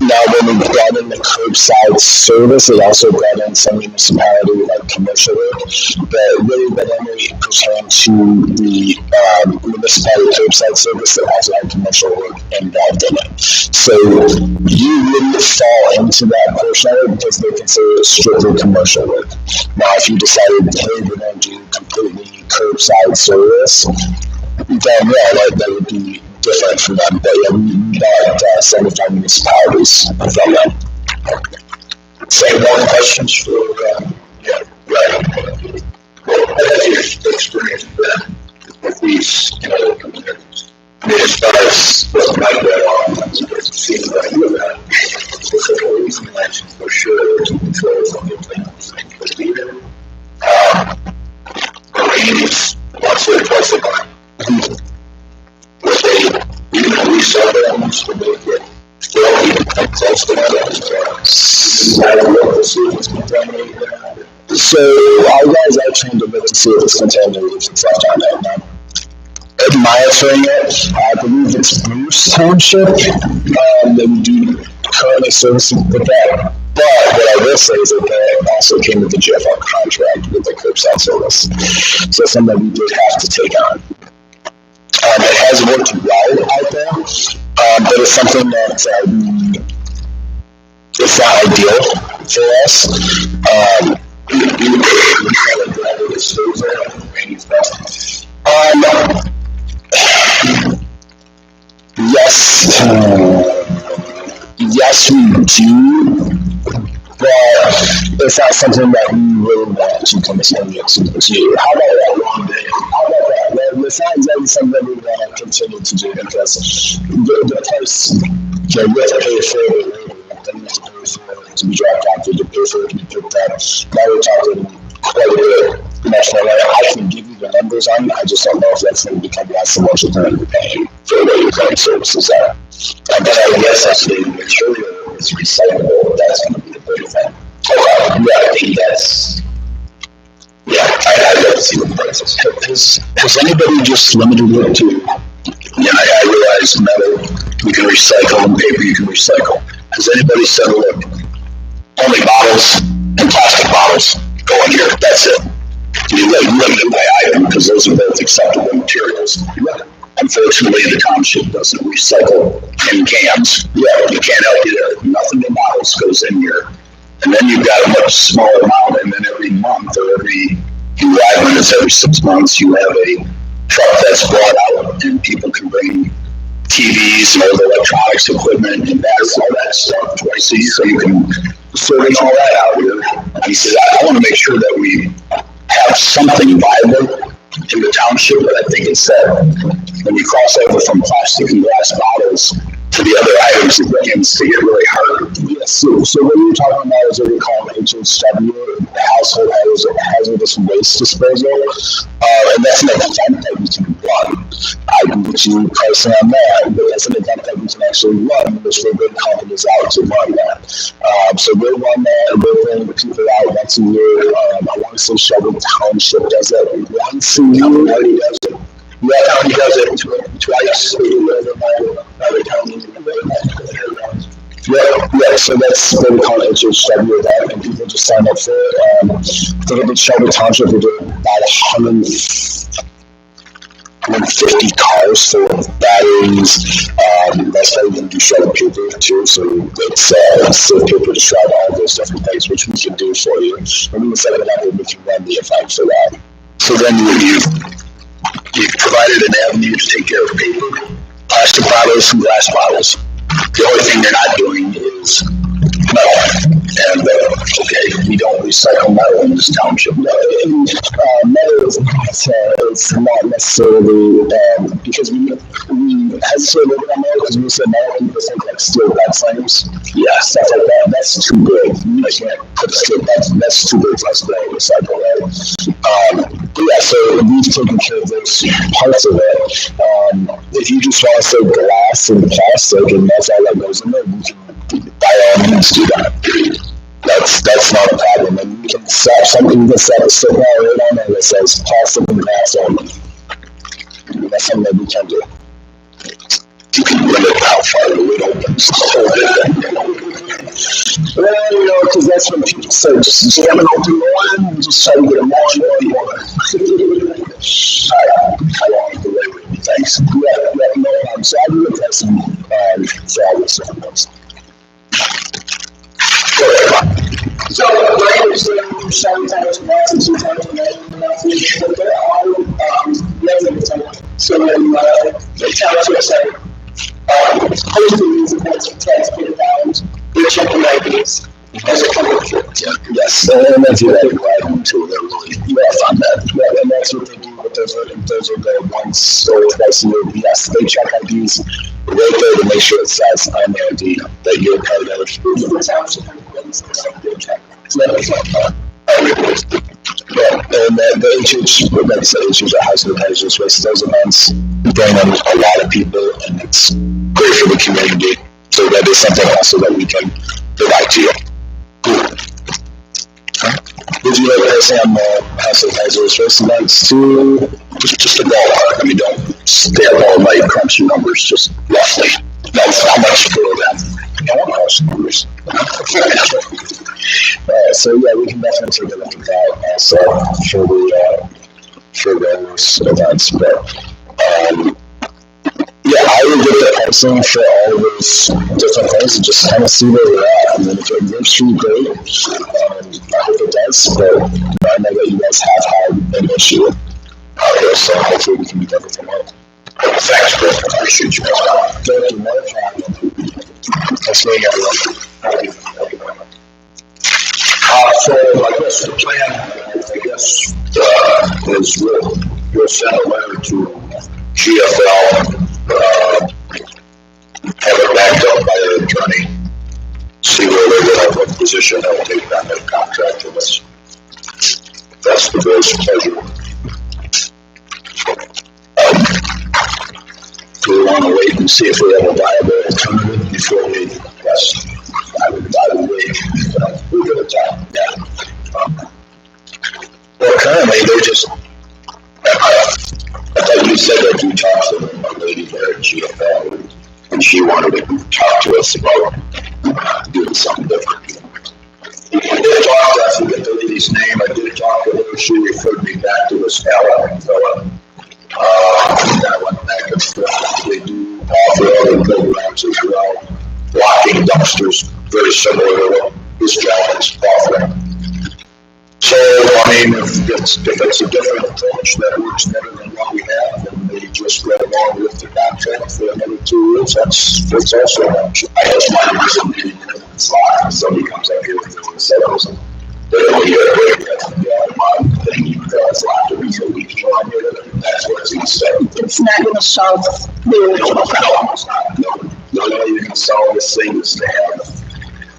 now when we brought in the curbside service, it also brought in some municipality like commercial work, but really that only pertained to the municipality curbside service that also had commercial work involved in it. So you wouldn't fall into that portion of it because they consider it strictly commercial work. Now if you decided, hey, we're going to do completely curbside service, then yeah, that would be different from them, but yeah, we got 75 municipalities from them. Same more questions for, yeah, right. Well, what has your experience been with these communities? I mean, as far as what might go on, it seems like you have had specific reason mentioned for sure to control some of the things. But even, meetings once or twice a month. With even a resale balance to make it still even come close to that. I don't know to see if it's contaminated. So our guys are trained to look to see if it's contaminated, if it's left on there. Now, monitoring it, I believe it's Bruce Township that we do currently servicing with that. But what I will say is that that also came with the GFL contract with the curbside service. So something we did have to take on. It has worked well out there, but it's something that it's not ideal for us. Yes, we do. But it's not something that we really want to continue to do. How about that one day? How about that? It's not exactly something that we want to continue to do because the price, you have to pay for it later. Then you have to pay for it to be dropped off, you have to pay for it to be picked up. Now we're talking quite a bit National Light, I can give you the numbers on it. I just don't know if that's going to become less than what you're currently paying for what your current services are. But I guess that's the material is recyclable. That's going to be the big thing. Okay. Yeah, I think that's. Yeah, I'd like to see the prices. Has anybody just limited it to? Yeah, I realize metal you can recycle and paper you can recycle. Has anybody said, look, only bottles and plastic bottles go in here? That's it. You limit it by item because those are both acceptable materials. Unfortunately, the township doesn't recycle in cans. Yeah, you can't help you there. Nothing but bottles goes in here. And then you've got a much smaller amount, and then every month or every 6 months, you have a truck that's brought out, and people can bring TVs and all the electronics equipment and batteries, all that stuff twice a year, so you can sort all that out here. And he said, I want to make sure that we have something viable in the township, but I think it's that when you cross over from plastic and glass bottles to the other items, it begins to get really hard. Yes, so what you're talking about is what we call an HHW, Household Hazardous Waste Disposal, and that's an event that we can run. I can get you pricing on that, but that's an event that we can actually run, which we're big companies out to run that. So we'll run that, and we'll bring the people out once a year. I want to say Shelby Township does that once a year. Already does it. Yeah, county does it twice. Yeah, so that's what we call an HHW event, and people just sign up for it. I think in Shelby Township, we do about 150 cars for batteries. That's how we can do shredded paper too. So it's silk paper to shred all those different things, which we can do for you. And we can set it up and we can run the event for that. So then you've provided an avenue to take care of paper, plastic bottles, and glass bottles. The only thing you're not doing is metal. And, we don't recycle metal in this township. Metal is not necessarily, because we hesitate a little bit on metal because we said metal, people think like steel bed frames. Yeah, stuff like that. That's too big. You can't put steel bed, that's too big for us to recycle, right? So we've taken care of those parts of it. If you just want to say glass and plastic and that's all that goes in there, we can by all means do that. That's not a problem. And we can set something that set a sticker right on there that says plastic and glass only. That's something that we can do. You can limit how far the lid opens. Well, because that's when people say, just have an open one, and just try to get them more and more. I want to delay with you. Thanks. Yeah, no problem. So I'll do the testing for all this stuff. So, like you said, sometimes classes and sometimes they're all residents. So then the township said, hosting these events for taxpayer dollars, they're checking IDs as a public trip. Yes, and they do that right too. They're really rough on that. Yeah, and that's what they do. But those are the once or twice a year. Yes, they check IDs right there to make sure it says on the ID that you're part of the township. And the HH, like I said, HH Housing Hazardous Waste, those events bring in a lot of people, and it's great for the community. So that is something also that we can provide to you. Would you like to say on the Housing Hazardous Waste events too? Just a ballpark. I mean, don't stay up all night crunching numbers. Just roughly. That's how much for that. I want to crunch numbers. So yeah, we can definitely take a look at that also for those events. But yeah, I would get the pricing for all of those different things and just kind of see where we're at. And then if it works for you, great. I hope it does. But I know that you guys have had an issue out here, so hopefully we can make everything work. Thanks, Chris. I appreciate you. Thank you. No problem. Thanks for everyone. So I guess the plan, is we'll send a letter to GFL, have it backed up by the attorney, see where they're going, what position they'll take on their contract with us. that's the board's pleasure. Do we want to wait and see if we have a viable alternative before we, yes, I would wait. We're good at that, yeah. Well, currently, they're just, I thought you said that you talked to a lady there at GFL, and she wanted to talk to us about doing something different. I did talk to, I forget the lady's name, I did talk to her, she referred me back to this Ellen fella. I went back and forth. They do offer other programs as well, blocking dumpsters, very similar to what this job is offering. So, I mean, if it's a different approach that works better than what we have, and they just go along with the contract for another 2 years, that's also an option. I just want to do some meeting in the slot, if somebody comes up here with the settles, they don't get a break, thing, it's locked in so we can on here, that's what's being said. It's not going to solve the original problem. No, it's not. The only way you can solve this thing is to have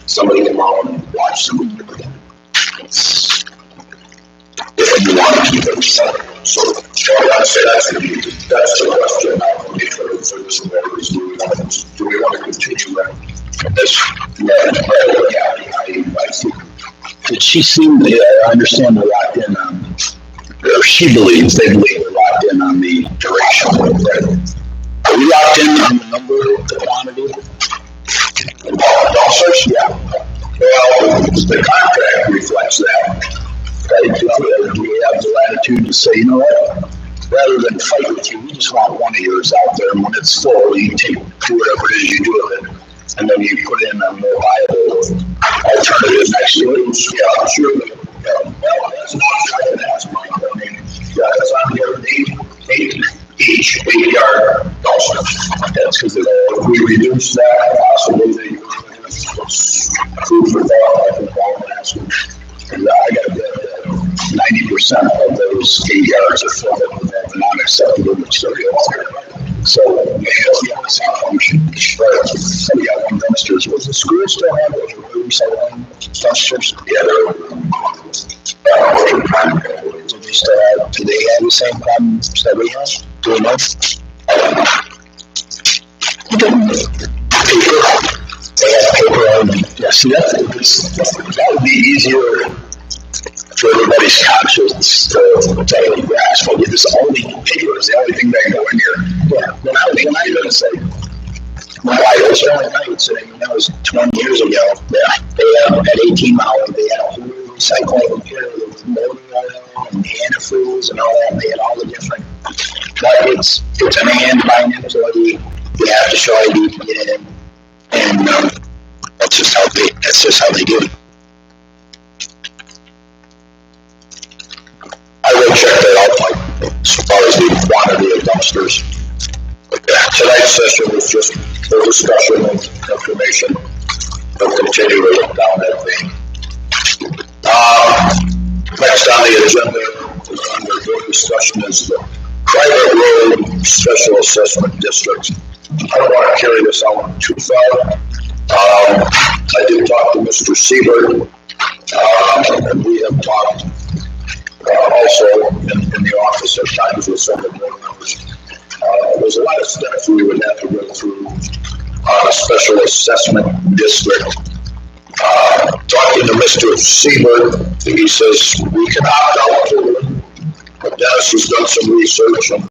somebody come out and watch somebody do it. If you want to keep it separate. So I'd say that's the question now for this board is do we want to continue this I think. Did she seem to, I understand they're locked in on, or they believe they're locked in on the duration of the credit. Are we locked in on the number, the quantity? Dumpsters? Yeah. Well, the contract reflects that. Right? Do we have the latitude to say, you know what, rather than fight with you, we just want one of yours out there, and when it's full, you take whatever it is you do with it, and then you put in a more viable alternative next to it. Yeah, I'm sure. Well, that's not what I can ask, Mike. I mean, yeah, that's on here, 8-yard dumpsters. That's because if we reduce that, possibly they food for thought, I think I'll ask them. And I got to bet that 90% of those 8 yards are filled up with that non-acceptable material. So maybe that's the only function. Right. So we got one dumpsters. Was the school still have those recycling dumpsters? Yeah, do they have the same problems that we have? Do we know? They have paper on. Yeah, see, that would be easier for everybody's conscience to grasp. But this only paper is the only thing that can go in here. Yeah. Then I was going to say, I would say, that was 20 years ago. Yeah. They at 18 Mile, they had a whole recycling here with motor oil and antifreeze and all that. They had all the different. But it's a man by an employee. You have to show ID to get in, and that's just how they do it. I will check that out, Mike, as far as the quantity of dumpsters. But tonight's session was just a discussion of information. We'll continue to look down that vein. Next on the agenda, under board discussion, is the private road special assessment district. I don't want to carry this on too far. I did talk to Mr. Siebert, and we have talked also in the office at times with some of the board members. There's a lot of steps we would have to go through on a special assessment district. Talking to Mr. Siebert, he says we can opt out to it, but Dennis has done some research and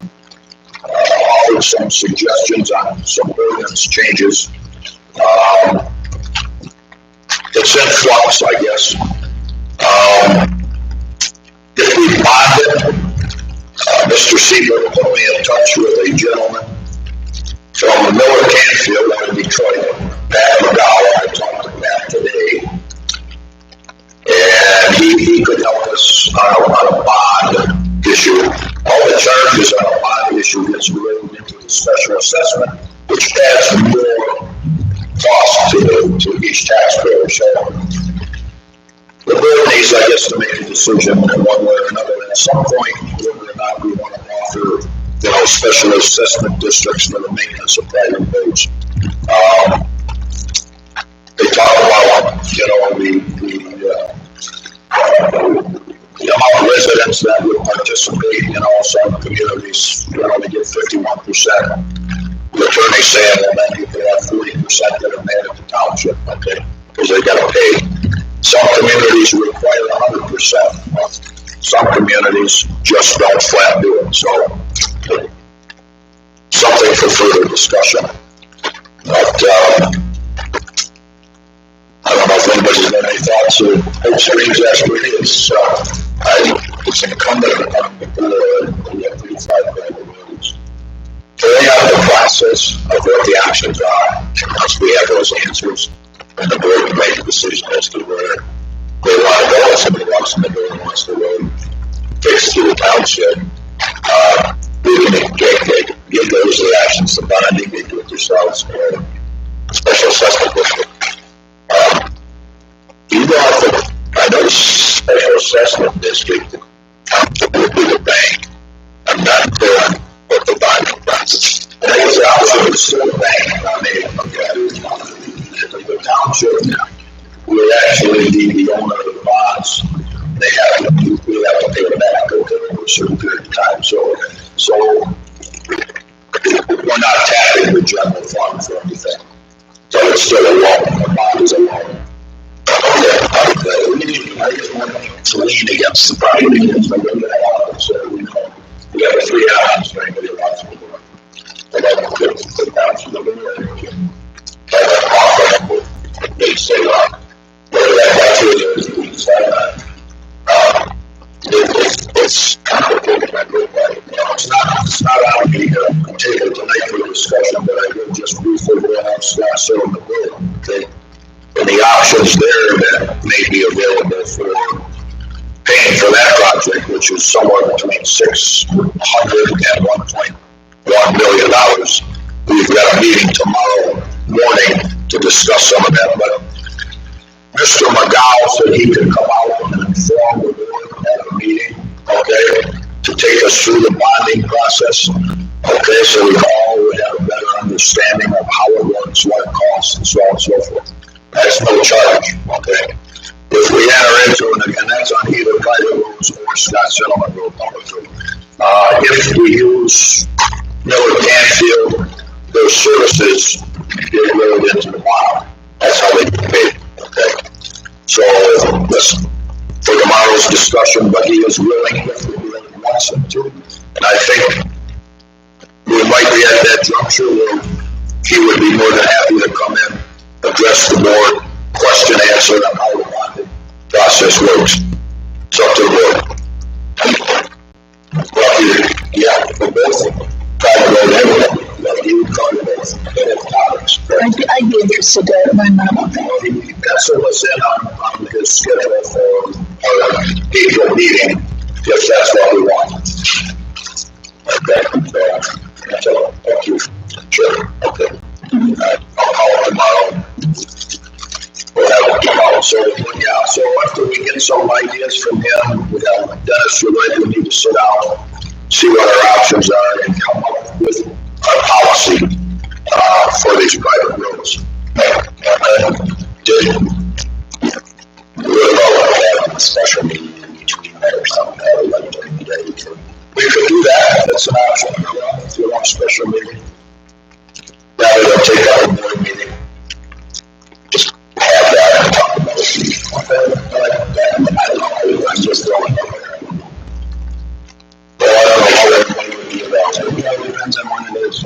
offered some suggestions on some ordinance changes. It's in flux, I guess. If we bond it, Mr. Siebert put me in touch with a gentleman from Miller Canfield out of Detroit, Pat McGowan. I talked to Pat today, and he could help us on a bond issue. All the charges on a bond issue gets rolled into the special assessment, which adds more cost to each taxpayer. So the board needs, I guess, to make a decision in one way or another. At some point, whether or not we want to offer, special assessment districts for the maintenance of private roads. They talk about, the amount of rate, some communities can only get 51%. The attorney's saying, well, then you could have 40% that are made at the township, okay, because they got to pay. Some communities require 100%. Some communities just don't flat do it. So, something for further discussion. But I don't know if anybody's got any thoughts or hopes or dreams as to it is. It's incumbent upon the board, we have 35 private roads, to lay out the process of what the options are. And once we have those answers, then the board can make a decision as to where they want to go. If somebody walks in the door and wants the road fixed through the township, we can give those the actions, the bonding, they do it themselves, or special assessment district. I know the special assessment district, the township would be the bank. I'm not clear on what the bonding process. And I guess the opposite is still the bank. The township would actually be the owner of the bonds. We have to pay it back over a certain period of time. So we're not tapping the general fund for anything. So it's still a loan. A bond is a loan. I just want to lean against the property. So we know we have 3 options for anybody who wants to do it. And then we'll put down to the limit. Have an offer with they say, whether that criteria is we decide on. It's complicated. It's not on the table tonight for discussion, but I will just briefly bring up Scott Settlement Bill. Okay. And the options there that may be available for paying for that project, which is somewhere between $600 and $1.1 million. We've got a meeting tomorrow morning to discuss some of that, but Mr. McGow said he could come out and inform the board at a meeting, okay, to take us through the bonding process, okay, so we all would have a better understanding of how it works, what it costs, and so on and so forth. That's no charge, okay. If we enter into it, and that's on either private roads or Scott Settlement Road public road. If we use Miller Canfield, those services get rolled into the bottom. That's how they get paid. Okay. So listen, for tomorrow's discussion, but he is willing if he really wants him to. And I think we might be at that juncture where he would be more than happy to come in, address the board, question, answer on how the bonding process works. It's up to the board. Well, yeah, for both private road and everything. You would come to both topics. I'd be interested to learn more about that. He penciled us in on his schedule for our April meeting, if that's what we want. Okay, so, thank you. Sure, okay. I'll call it tomorrow. We'll have it tomorrow. So, yeah, so after we get some ideas from him, Dennis, you're right, we need to sit down, see what our options are, and come up with a policy for these private roads. Did really well have a special meeting in between that or something like during the day. We could do that. That's an option. If you want a special meeting, rather than take out a board meeting, just have that and talk about it. I don't know. I'm just throwing it there. Well, I don't know how everybody would be about it. It depends on when it is.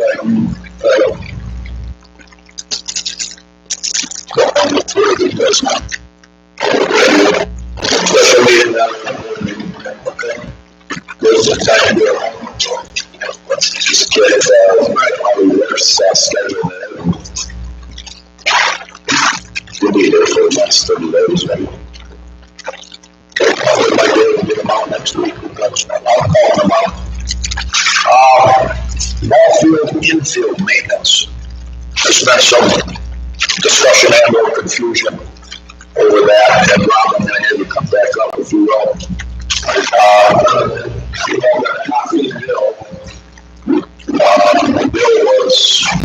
Go on with further business. Special meeting now. Okay. There's a time to do it. Let's just get probably their schedule in. We'll be there for the next 30 days, right? Okay, we might be able to get them out next week. I'll call them out. Ball field infield maintenance. There's been some discussion and or confusion over that, and Rob, I'm going to have you come back up if you will. You all got a copy of the bill. The bill was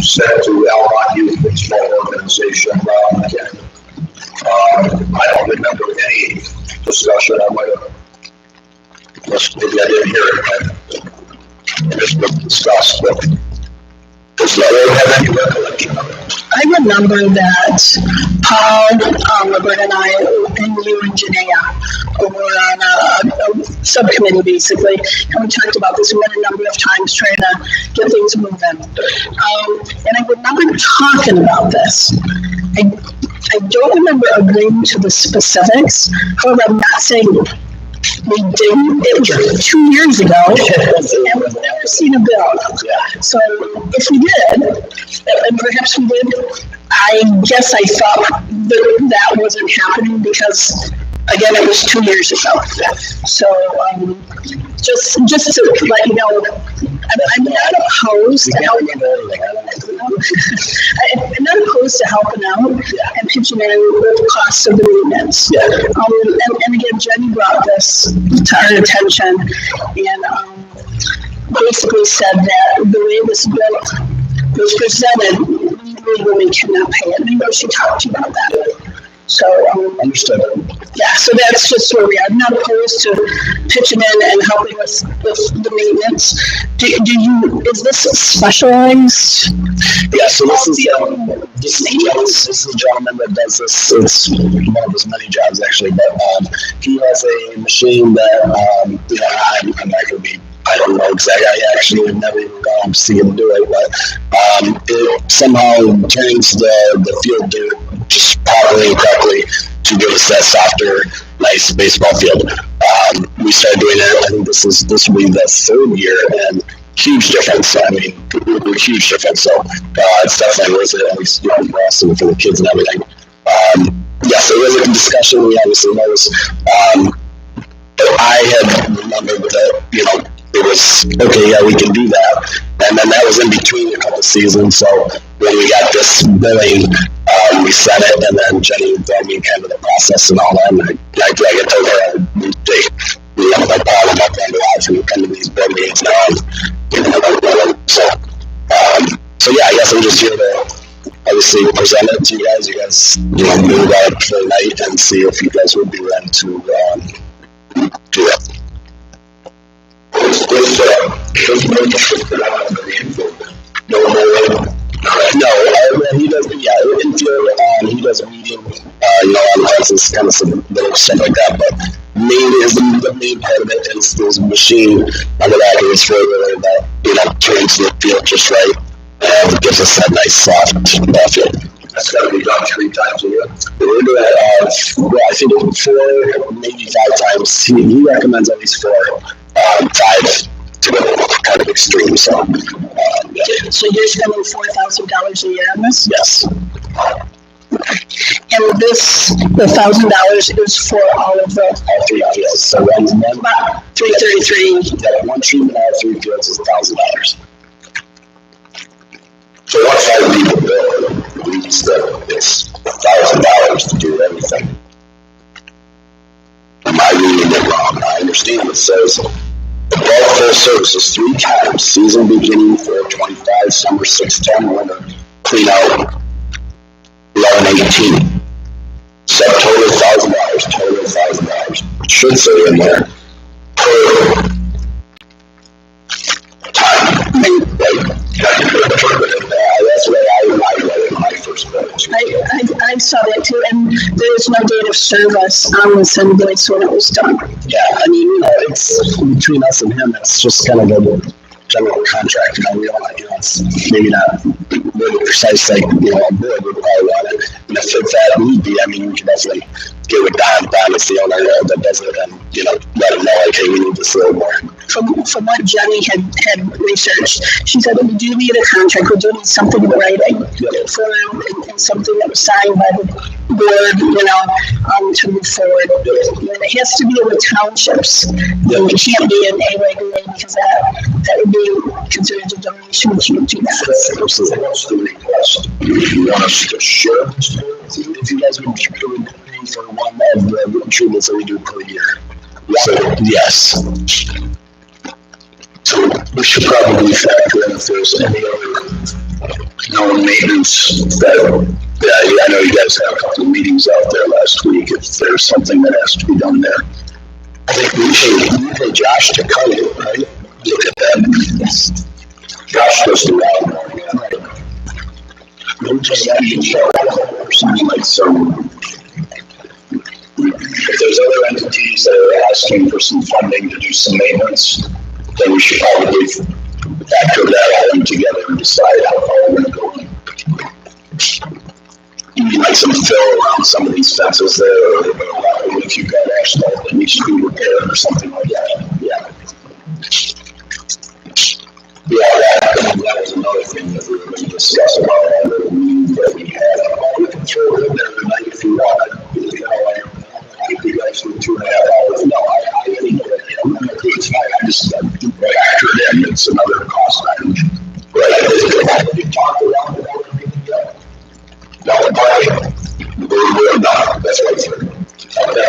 sent to Almont Youth Baseball Organization. I don't remember any discussion. I might have, maybe I didn't hear it. this was discussed, but does the board have any recollection of it? I remember that Paul, Robert, and I, and you and Janaea were on a subcommittee basically, and we talked about this. We met a number of times trying to get things moving. And I remember talking about this. I don't remember agreeing to the specifics. However, I'm not saying we didn't. It was 2 years ago, and we've never seen a bill. So if we did, and perhaps we did, I guess I thought that wasn't happening because, again, it was 2 years ago. So just to let you know, I'm not opposed to helping. I'm not opposed to helping out and pitching in with the costs of the maintenance. And again, Jenny brought this to our attention and basically said that the way this bill was presented, legally we cannot pay it. And I know she talked to you about that. So, Understood. Yeah, so that's just where we are. I'm not opposed to pitching in and helping with the maintenance. Is this specialized? Yeah, so this is a gentleman that does this. It's one of his many jobs actually, but he has a machine that I'm not going to be. I don't know exactly. I actually have never even gone to see him do it, but it somehow turns the field dirt just properly and correctly to give us that softer, nice baseball field. We started doing it. I think this will be the third year, and huge difference. I mean, huge difference. So it's definitely worth it, at least for us and for the kids and everything. Yes, there was a discussion. We obviously noticed. But I had remembered that it was okay. Yeah, we can do that. And then that was in between a couple seasons. So when we got this billing, we set it, and then Jenny told me kind of the process and all that. And I told her we have no problem up on the live and come to these board meetings now. So yeah, I guess I'm just here to obviously present it to you guys. You guys, move out for the night and see if you guys would be willing to do that. No, he does. Yeah, infield. He does weeding. On houses, kind of some little stuff like that. But the main part of it is this machine on the back of his four-wheeler that turns the field just right and gives us that nice soft field. That's got to be done 3 times a year. We're doing it. I think 4, maybe 5 times. He recommends at least 4. 5 to go kind of extreme. So, So you're spending $4,000 a year on this? Yes. And the $1,000 is for all 3 fields. So about $333. Yeah, one treatment out of 3 fields is $1,000. So once I read the bill, it reads that it's $1,000 to do everything. Am I reading it wrong? I understand it says above full services 3 times, season beginning 4/25, summer 6/10, winter clean out 11/18. Subtotal $1,000, total $1,000. It should say in there per time. Right? That's what I read it in my first bill. I saw that too, and there was no date of service on this invoice when it was done. Yeah, I mean, it's between us and him. It's just kind of a general contract. We all, it's maybe not really precise like a board would probably want it. And if that need be, I mean, we can definitely get with Don. Don is the owner that does it, and let him know like, hey, we need this a little more. From what Jenny had researched, she said that we do need a contract. We do need something in writing for and something that was signed by the board, to move forward. And it has to be with townships. It can't be in A-regulated because that would be considered a donation. We can't do that. What's the request? You want us to share this if you guys would pay for one of the treatments that we do per year? So, yes. So we should probably factor in if there's any other maintenance that, I know you guys had a couple of meetings out there last week. If there's something that has to be done there, I think we pay Josh to cut it, right? Look at that. Josh goes to Almont again. Just or something like some. If there's other entities that are asking for some funding to do some maintenance, then we should probably factor that all in together and decide how far we're going to go. You mean like some fill around some of these fences there, or if you've got asphalt that needs to be repaired or something like that. That was another thing that we were going to discuss about all the meetings that we had. We can throw it in there tonight if you want. I think you guys do 2.5 hours. No, I think I'm going to do it tonight. I just factor it in. It's another cost item. Right. Have you talked around about everything yet? No, we're not. That's what I'm saying.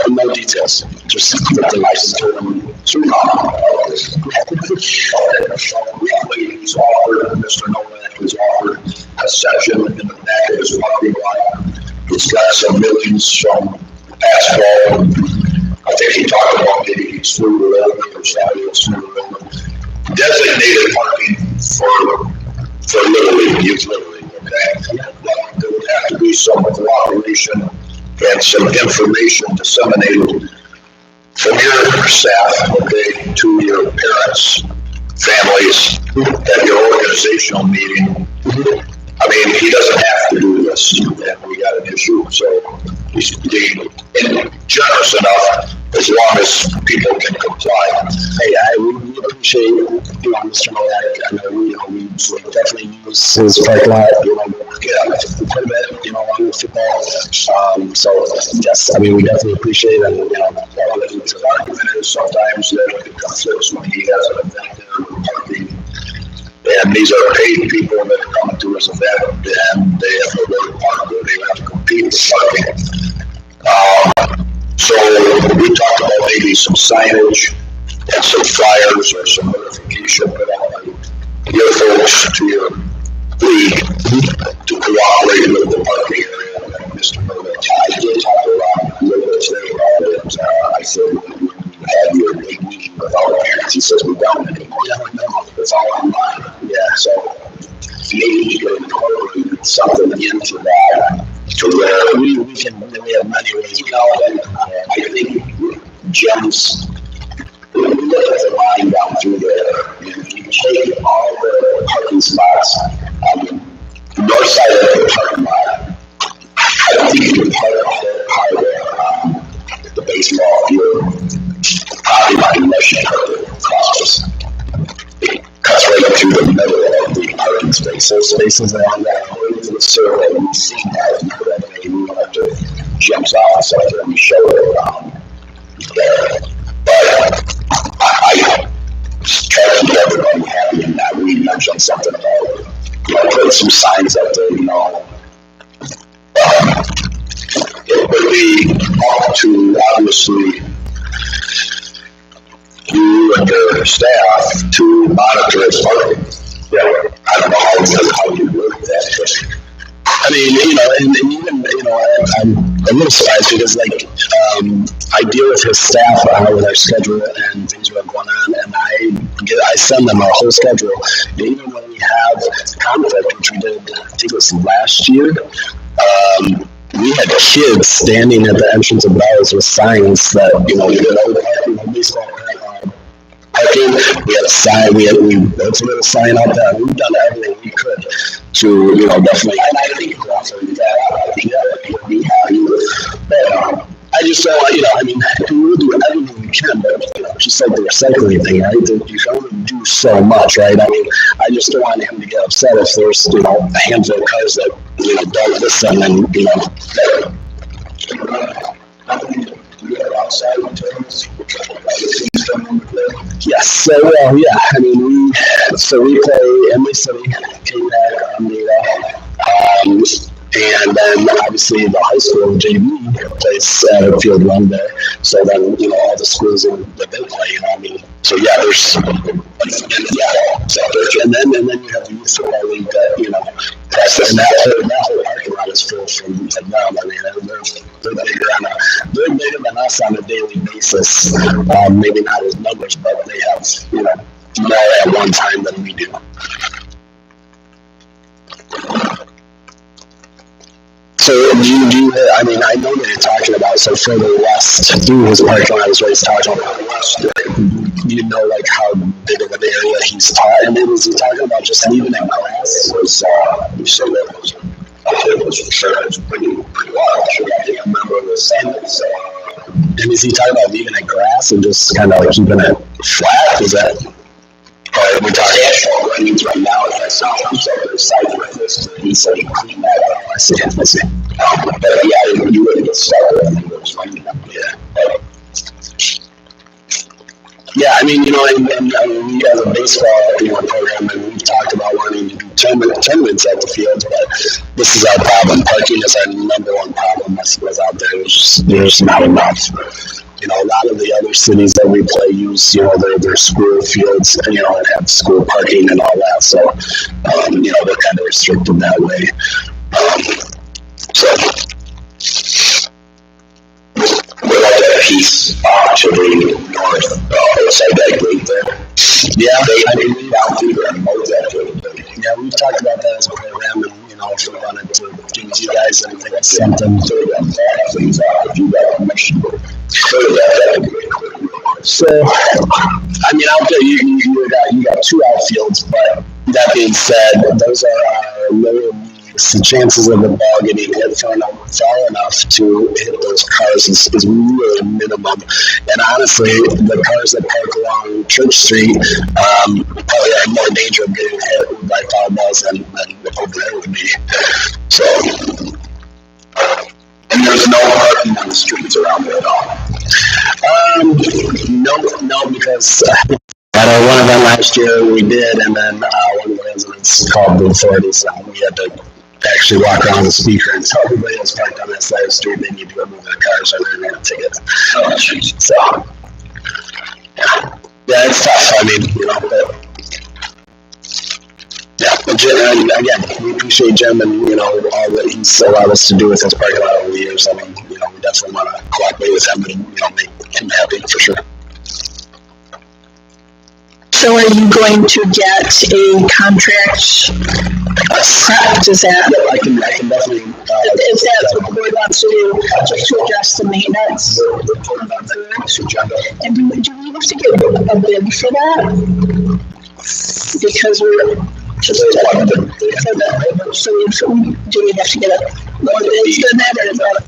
No details. Just the license to them. He's offered, Mr. Novak has offered a section in the back of his parking lot. It's got some millings from asphalt. I think he talked about maybe smooth road or smooth road. Designated parking for Little League, youth Little League, okay? There would have to be some cooperation and some information disseminated from your staff, okay, to your parents, families, at your organizational meeting. I mean, he doesn't have to do this, and we got an issue, so he's being generous enough as long as people can comply. Hey, we appreciate, Mr. Novak. I know, we definitely use his parking lot, quite a bit, along with football. So, yes, I mean, we definitely appreciate it, and, the argument is sometimes that it conflicts when he has an event there with parking. And these are paid people that are coming to his event, and they have no way to park, or they have to compete with parking. So we talked about maybe some signage and some flyers or some notification to your folks, to your league, to cooperate with the parking area. And Mr. Murdoch, I did talk around a little bit today about it. I said, we had your big meeting with all the parents. He says, we don't anymore. No, it's all online. Yeah, so maybe we could incorporate something into that. To where we have many ways, I think Jim's, we look at the line down through there, and if you take all the parking spots on the north side of the parking lot, I don't think you can park a whole part of the baseball field, probably not unless you park it across. It cuts right through the middle of the parking space. Those spaces are on that way to the survey. We've seen that. We went up to Jim's office out there and we showed it there. But I try to keep everybody happy, and that we mentioned something about, putting some signs up there, it would be up to, obviously, you and your staff to monitor its parking. I don't know how you work that, but I mean, and even, I'm a little surprised because, I deal with his staff with our schedule and things we have going on, and I send them our whole schedule. And even when we have conflict, which we did, I think it was last year, we had kids standing at the entrance of Bowers with signs that, parking, baseball parking. We had a sign, we put a sign out there. We've done everything we could to, definitely. And I think also that, I think that would be happy with. But I just don't, we'll do everything we can, but, just like the recycling thing, right? You can only do so much, right? I mean, I just don't want him to get upset if there's, a handful of cars that, don't listen and, Yes, so we play Emily City, K-Pack, and then obviously the high school JV plays at a field run there. So then all the schools that they play, so yeah, there's and then you have the youth football league that and that whole parking lot is full from down. They're bigger than us on a daily basis. Maybe not as numbers, but they have more at one time than we do. So I mean, I know that you're talking about, so further west through his parking lot is what he's talking about. West, do you know like how big of an area he's talking? And was he talking about just leaving it grass? It was, you said that was, it was for sure, it's pretty large. I think I remember the sentence. And is he talking about leaving it grass and just kind of like keeping it flat? Is that? We're talking asphalt running right now. If that's not so there's sites like this, he said he cleaned that up. I see. But yeah, you really get started. I think it was running up. Yeah, I mean, you know, and we have a baseball, you know, program, and we've talked about wanting to do tournaments at the field, but this is our problem. Parking is our number one problem. That's what's out there. There's not enough. You know, a lot of the other cities that we play use, you know, their school fields, you know, and have school parking and all that. So, you know, they're kind of restricted that way. We're like that piece to the north, outside that gate there. Yeah, I mean, we out through there and mow that gate. Yeah, we've talked about that as a program, and you know, if we wanted to give you guys anything, something to things out, if you got permission, clear that gate. So, I mean, out there you got two outfields, but that being said, those are our lower leagues. The chances of the ball getting hit far enough to hit those cars is really minimum. And honestly, the cars that park along Church Street probably are more danger of getting hit by foul balls than over there would be. So, and there's no parking on the streets around there at all. No, because at one event last year we did, and then one of the residents called the authorities, and we had to actually walk around the speaker and tell everybody that's parked on that side of the street they need to go move their cars or they're going to ticket. So, yeah, it's tough. I mean, you know, but yeah. But Jim, again, we appreciate Jim and you know all that he's allowed us to do with his parking lot over the years. I mean, you know, we definitely want to cooperate with him and you know make him happy for sure. So are you going to get a contract prepped? Is that? Yeah, I can definitely. Is that what the board wants to do, just to address the maintenance? And do we have to get a bid for that? Because we're just so do we have to get a more bids than that, or is that?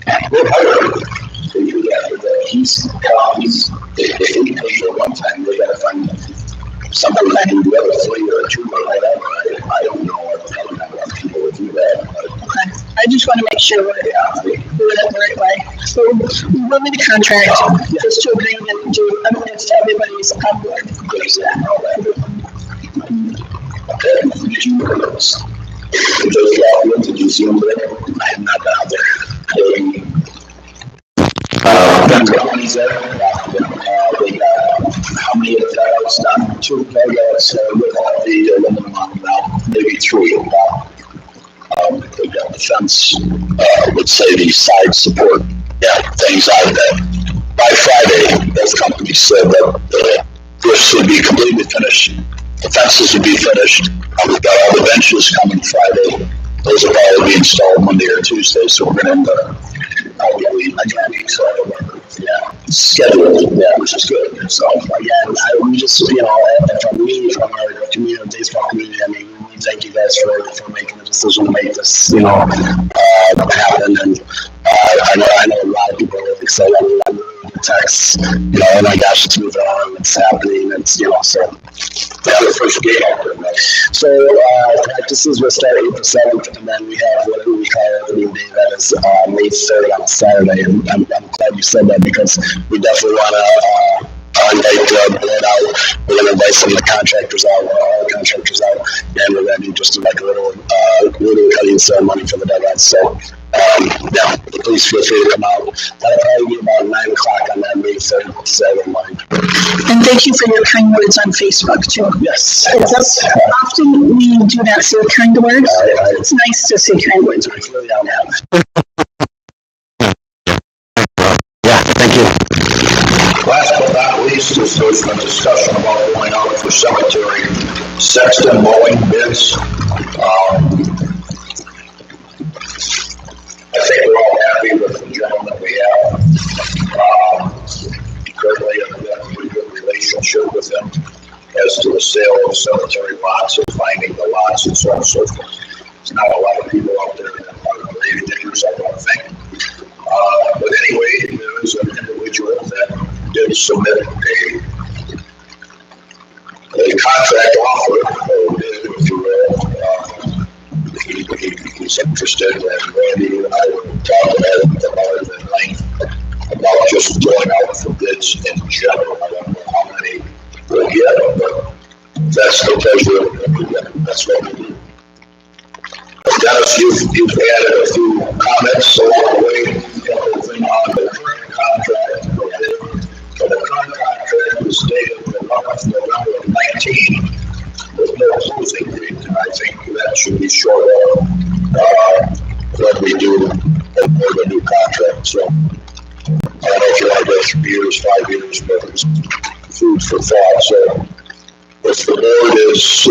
If he pays for one time, they got to find somebody who can do the other 3 or 2 or whatever. I don't know. I don't know if people would do that. Okay. I just want to make sure we're doing it the right way. So we'll need a contract just to agree and do if everybody's on board. Okay. Did you look at those? Did you see them there? I have not been out there. Companies there. They got how many of the house done? 2 megawatts with all the aluminum on now, maybe 3. They got the fence, let's say the side support, things out of that. By Friday, those companies said that the roofs would be completely finished, the fences would be finished. We've got all the benches coming Friday. Those will probably be installed Monday or Tuesday, so we're going to scheduled, which is good. So again, we just, you know, from our community, baseball community, I mean, we thank you guys for making the decision to make this, you know, happen. And I know a lot of people are really excited. I mean, I'm really getting texts, you know, oh my gosh, it's moving on, it's happening, it's, you know, so. Yeah, the first game out there, right? So practices will start April 7th, and then we have what we call opening day, that is May 3rd on a Saturday. And I'm glad you said that because we definitely want to invite the board out. We're going to invite some of the contractors out, all the contractors out, and we're going to do just like a little cutting ceremony for the dugouts. So, yeah, please feel free to come out. That'll probably be about 9 o'clock on that May 3rd ceremony. And thank you for your kind words on Facebook too. Yes. Often we do not say kind words. It's nice to say kind words. Yeah, thank you. Last but not least, released is there's been discussion about going out for cemetery sexton mowing bids. I think we're all happy with the gentleman we have. Currently, I've got a pretty good relationship with him as to the sale of cemetery lots and finding the lots and so on and so forth. There's not a lot of people out there that are grave diggers, I don't think. But anyway, there is an individual that did submit a contract offer, or bid, if you will. He's interested, and Randy and I were talking about it at length, about just going out for bids in general. I don't know how many we'll get, but that's the pleasure. That's what we do. Dennis, you've added a few comments along the way, on the current contract. So the current contract was dated November of 19 with no closing date, and I think that should be short of when we do the new contract. So I don't know if you want to go 3 years, 5 years, but it's food for thought. So if the board is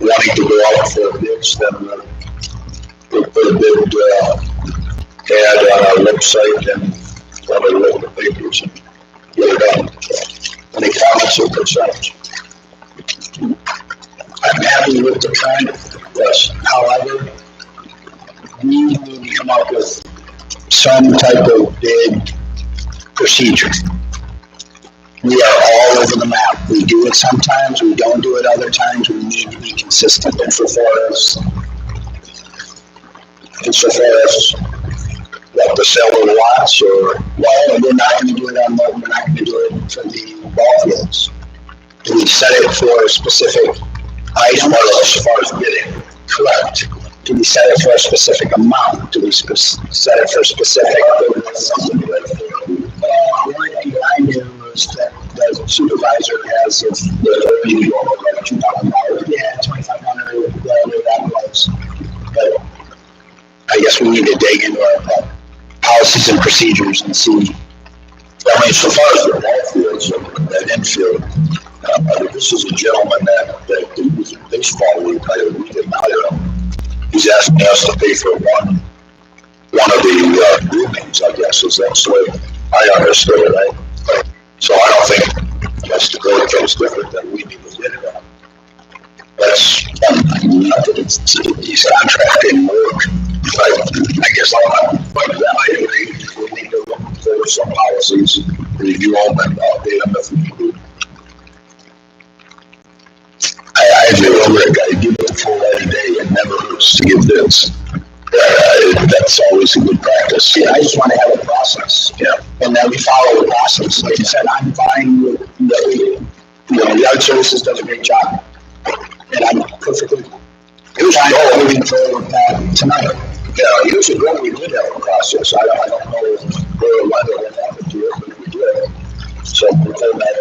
wanting to go out for bids, then we'll put a bid ad on our website and on the local papers and get it done. Any comments or concerns? I'm happy with the current. Yes. However, we need to come up with some type of bid procedure. We are all over the map. We do it sometimes, we don't do it other times. We need to be consistent. Insofar as like the sale of lots, or well, we're not going to do it on the, we're not going to do it for the ball fields. Do we set it for a specific item? As far as bidding. Correct. Do we set it for a specific amount? Do we set it for a specific? Something like that. The only thing I knew was that the supervisor has like $2,000. Yeah, $2,500, whatever that was. But I guess we need to dig into our policies and procedures and see. I mean, so far as the ball fields and that infield, this is a gentleman that he was in baseball retired. We didn't hire him. He's asking us to pay for one of the groomings, I guess, is that's the way I understood it. Right? So I don't think that's the goal things different than we need to get it on. That's he's contracting work. I guess but I agree. We need to look for some policies, review them, and update them if we can do. I agree with Rick. I give it a full light a day. It never hurts to give this. That's always a good practice. Yeah, I just want to have a process. Yeah, and then we follow the process. Like you said, I'm fine with the Yard Services does a great job, and I'm perfectly fine moving forward with that tonight. Yeah, years ago we did have a process. I don't know where it went or what happened to it, but we did. So we'll pull that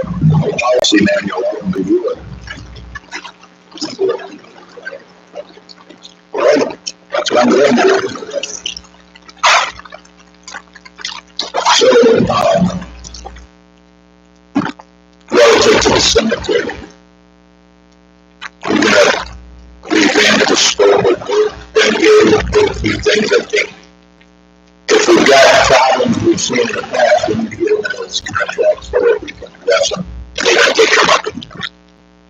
policy manual out and review it. All right, that's what I'm doing. So, relative to the cemetery, we're going to revamp the scope of work. And give a few things. I think if we've got problems we've seen in the past, we need to get into those contracts so that we can address them. And they can take them up.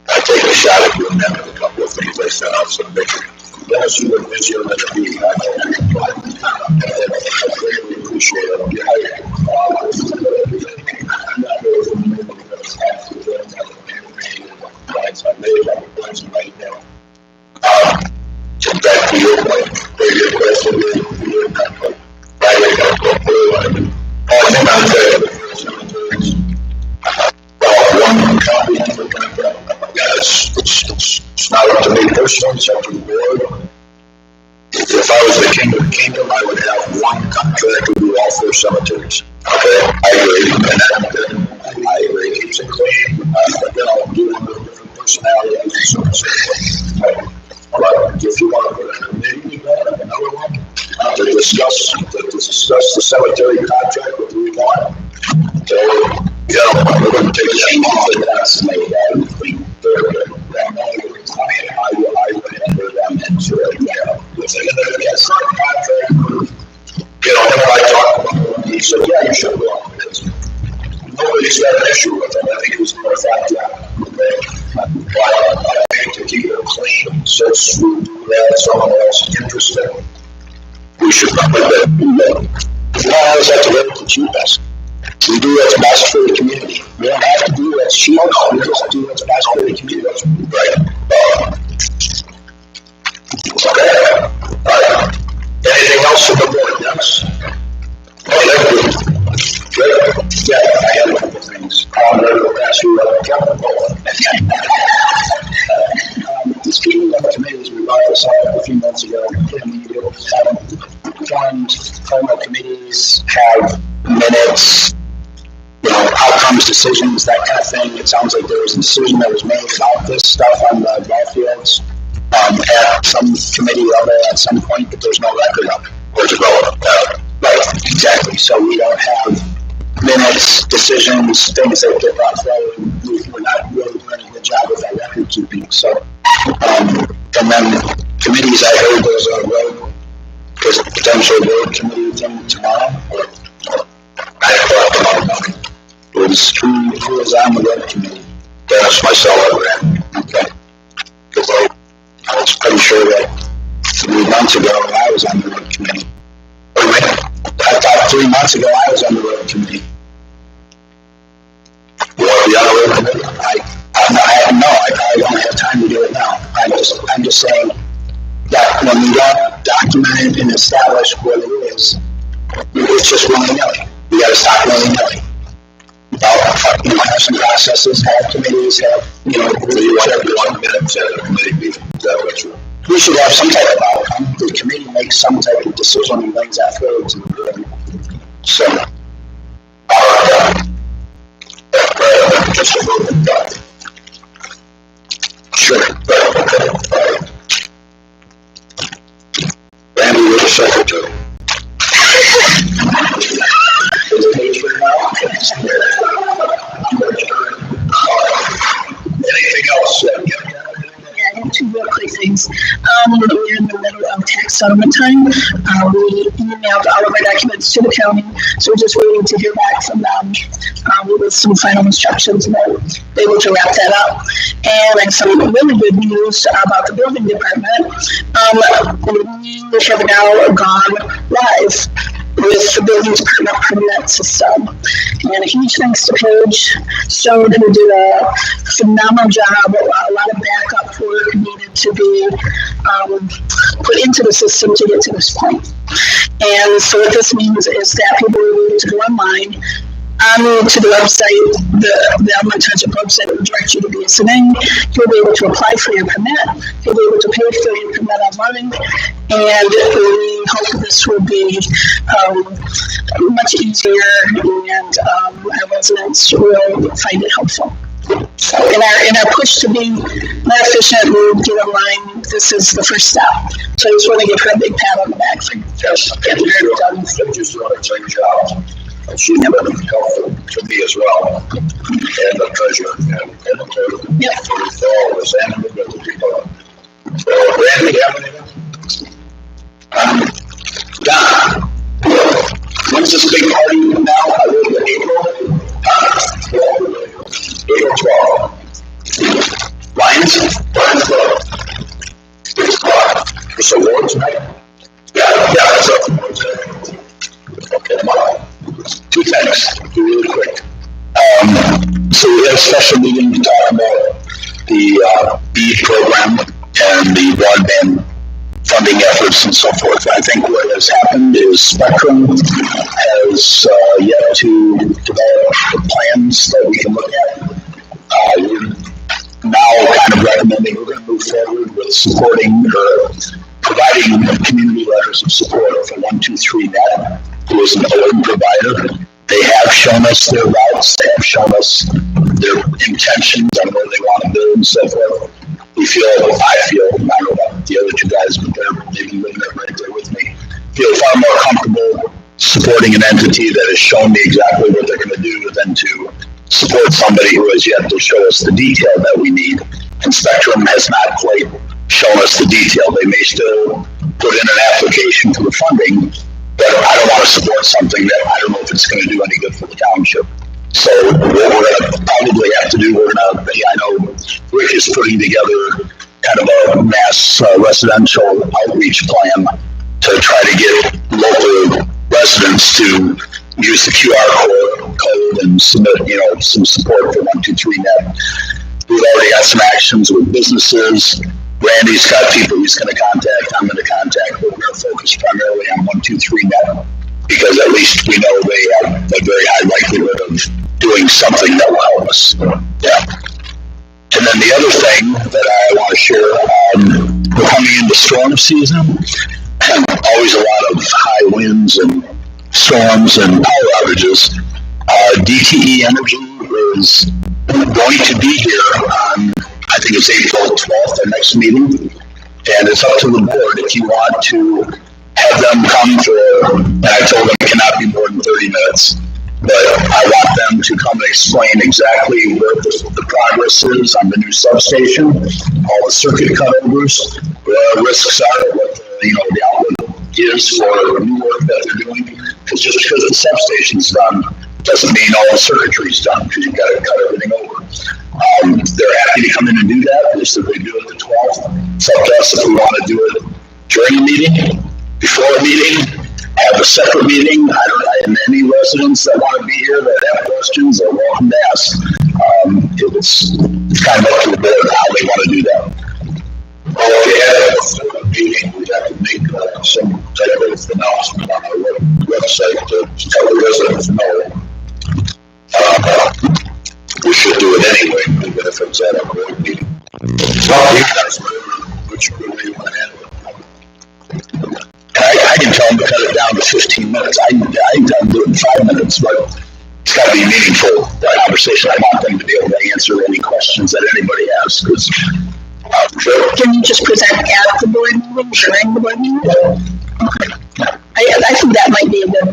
I take a shot at doing that with a couple of things I sent out some bigger. Dennis, you were busier than a bee. I greatly appreciate it. I'm not really familiar with those types of things. I made a points right now. Back to your point, your question is, I think I'm saying the cemeteries, one copy of the contract. Yeah, it's not up to me personally, it's up to the board. If I was the king of the kingdom, I would have one contract to do all 4 cemeteries. Okay, I agree, and I agree, keeps it clean, but then I'll do it with different personalities and so on and so forth. But if you want to put a committee together, another one, to discuss the cemetery contract, what we want. So, we're going to take that came off the desk made that they're client, I would enter them into it. Yes, contract. Then when I talked about him, he said, yeah, you should go on this. Nobody's got an issue with him. I think he was doing a fine job. But I think to keep it clean, since we had someone else interested, we should probably we don't always have to do what's cheapest. We do what's best for the community. We don't have to do what's cheap. No, we just do what's best for the community. Right. Okay. All right. Anything else from the board? Yes. Good. Yeah, I had a couple of things. I'm going to pass you the speaking of the committees, we brought this up a few months ago. Haven't formal committees, have minutes, outcomes, decisions, that kind of thing. It sounds like there was a decision that was made about this stuff on the ball fields at some committee level at some point, but there's no record of it. Or developed. Right, exactly. So we don't have minutes, decisions, things that get brought forward. We're not really doing a good job with that record keeping. So, and then committees, I heard there's a potential road committee thing tomorrow. I thought about it. It was who was on the road committee? Dennis, myself, and Ren. Okay. Because I was pretty sure that 3 months ago I was on the road committee. Wait a minute. I thought 3 months ago I was on the road committee. You want to be on the road committee? I probably don't have time to do it now. I'm just saying that when we don't document it and establish what it is, it's just willy-nilly. We got to stop willy-nilly. Have some processes, have committees, have, whatever you want minutes at a committee meeting. Is that what you're? We should have some type of outcome. The committee makes some type of decision and brings afterwards. So, just a little bit. Sure. Right. Randy, you're the secretary. Is the page for now? Anything else? I have two real quick things. We're in the middle of tax settlement time. We emailed all of our documents to the county, so we're just waiting to hear back from them with some final instructions, and they'll be able to wrap that up. And some really good news about the building department. We have now gone live with the building department permit system. And a huge thanks to Paige Stone, who did a phenomenal job. A lot of backup work needed to be put into the system to get to this point. And so what this means is that people will be able to go online to the website, the Almont Township website that will direct you to BSNA. You'll be able to apply for your permit. You'll be able to pay for your permit online. And we hope this will be much easier, and our residents will find it helpful. So in our push to be more efficient and get online, this is the first step. So I just want to give her a big pat on the back for getting her done. Just doing a great job. And she's been helpful to me as well, and the treasurer, and the clerk, for all this, and the people. So, Randy, have anything? Don, when's this big party now? I live in April. April 12th. Lions Club. 6 o'clock. It's awards night? Yeah, it's up. Okay, tomorrow. 2 things, really quick. So we had a special meeting to talk about the BEAD program and the broadband funding efforts and so forth. I think what has happened is Spectrum has yet to develop the plans that we can look at. We're now kind of recommending we're going to move forward with supporting or providing community letters of support for 123Net, who is an open provider. They have shown us their routes, they have shown us their intentions on where they want to build and so forth. I feel, I don't know about the other 2 guys, but they're maybe living there right there with me, feel far more comfortable supporting an entity that has shown me exactly what they're going to do than to support somebody who has yet to show us the detail that we need. And Spectrum has not quite shown us the detail. They may still put in an application for the funding, but I don't want to support something that I don't know if it's going to do any good for the township. So what we're going to probably have to do, I know Rick is putting together kind of a mass residential outreach plan to try to get local residents to use the QR code and submit, some support for 123net. We've already got some actions with businesses. Randy's got people he's going to contact, I'm going to contact, but we're going to focus primarily on 123net because at least we know they have a very high likelihood of doing something that will help us. Yeah. And then the other thing that I want to share, we're coming into storm season, always a lot of high winds and storms and power outages. DTE Energy is going to be here on, I think it's April 12th, our next meeting, and it's up to the board if you want to have them come for, and I told them it cannot be more than 30 minutes, but I want them to come and explain exactly where the progress is on the new substation, all the circuit cutovers, where the risks are, what the outlook is for new work that they're doing, because just because the substation's done doesn't mean all the circuitry's done, because you've got to cut everything over. They're happy to come in and do that. They said they do it the 12th. It's up to us if we want to do it during the meeting, before a meeting, have a separate meeting. And any residents that want to be here that have questions are welcome to ask. It's kind of up to the board how they want to do that. Well, if we had a separate meeting, we'd have to make some type of announcement on our website to tell the residents know. We should do it anyway, even if it's at a board meeting. So you guys, which way you want to handle it. I can tell them to cut it down to 15 minutes. I can tell them to do it in 5 minutes, but it's got to be meaningful, that conversation. I want them to be able to answer any questions that anybody has. Can you just present at the board meeting, during the board meeting? Yeah. Okay. I think that might be a good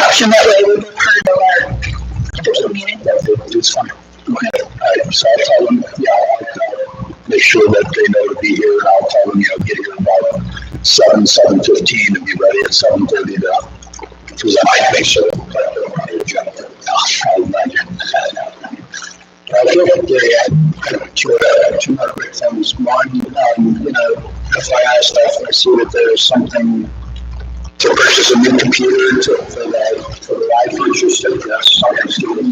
option. That way we've heard of our official meeting. It's fine. Okay. So I'll tell them, I'll make sure that they know to be here, and I'll tell them, get here about 7:15 and be ready at 7:30 because I might make sure that I don't want to jump. Two more quick things. One, FYI stuff, I see that there's something to purchase a new computer for the live feature stuff. Yes. Okay.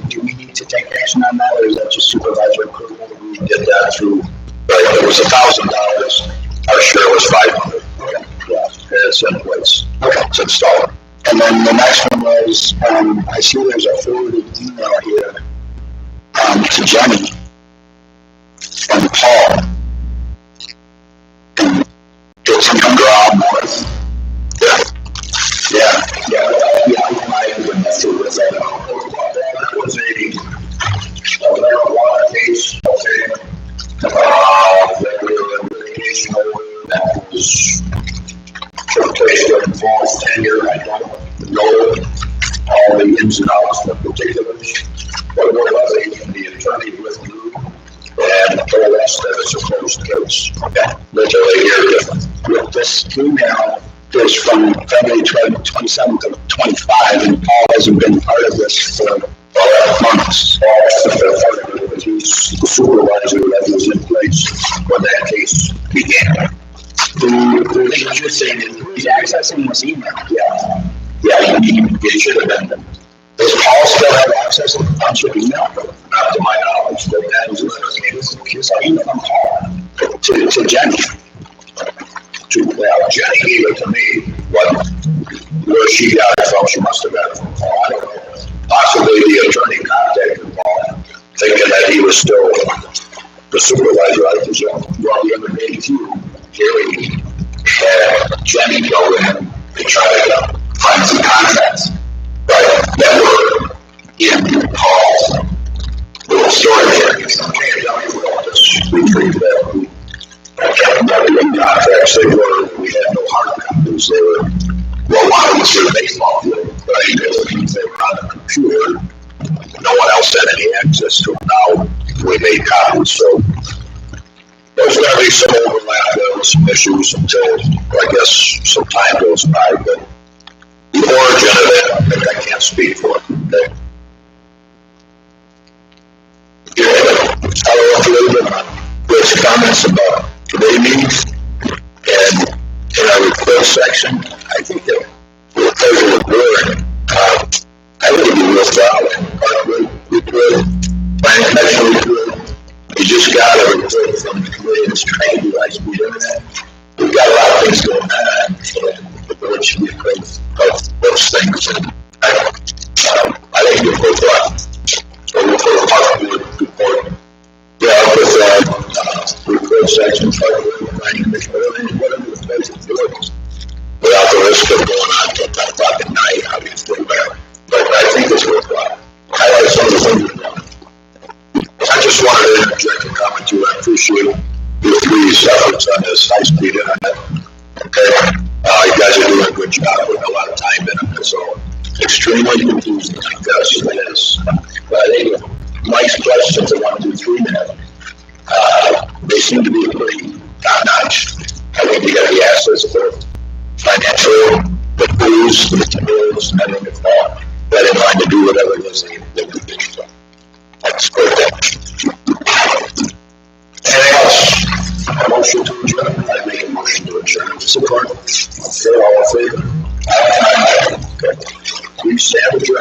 Do we need to take action on that, or is that just supervisor approval? We did that through, it was $1,000. Our share was $500. Okay. Yeah, it's in place. Okay, it's installed. And then the next one was, I see there's a forwarded email here to Jenny from Paul. And it's from Almont. Yeah. I went through with that. That was a marijuana case, litigation that was took place during false tenure. I don't know all the ins and outs of the particulars, but more or less the attorney withdrew and told us that it's a closed case. Okay, literally here different. This email is from February 27th of 25, and Paul hasn't been part of this for months. He's the supervisor that was in place when that case began. What you're saying is he's accessing this email. Yeah, he should have been. Does Paul still have access to the township email? Not to my knowledge. That was his email from Paul to Jenny. Jenny gave it to me. Where she got it from, she must have got it from Paul. I don't know. Possibly the attorney contacted Paul, thinking that he was still the supervisor, I presume. Well, the other day too, Gary had Jenny go in and try to find some contracts, that were in Paul's little storage area. Okay, tell me what this retrieve that. Contracts they were, we had no hard copies. They were, one was for the baseball field, but they were on the computer. No one else had any access to them now. We made copies, so there's going to be some overlap there with some issues until, I guess, some time goes by. But the origin of it, I can't speak for it. Okay? Follow up a little bit on Rick's comments about committee meetings and in our report section. I think that for the pleasure of the board, I would be real proud. We could, planning commission, we could. We just got a report from the committee that's trying to do high-speed internet. We've got a lot of things going on, and the board should be afraid of those things. And I think the report so we'll put a positive report. Yeah, with report section, planning commission, whatever the place is doing, without the risk of going on till 10 o'clock at night, obviously. But I think it's worthwhile. Highlight some of the things we're doing. I just wanted to interject a comment too. I appreciate your three efforts on this high-speed internet. Okay, you guys are doing a good job, putting a lot of time in it. So extremely confusing, I guess it is. But I think Mike's questions at 1, 2, 3 now, they seem to be pretty top-notch. I think you got the assets for financial, the tools, the materials, and everything to fall that in line to do whatever it is they do. So that's great. Anything else? A motion to adjourn? I make a motion to adjourn. Support. Okay, all in favor? Okay. We stand adjourned.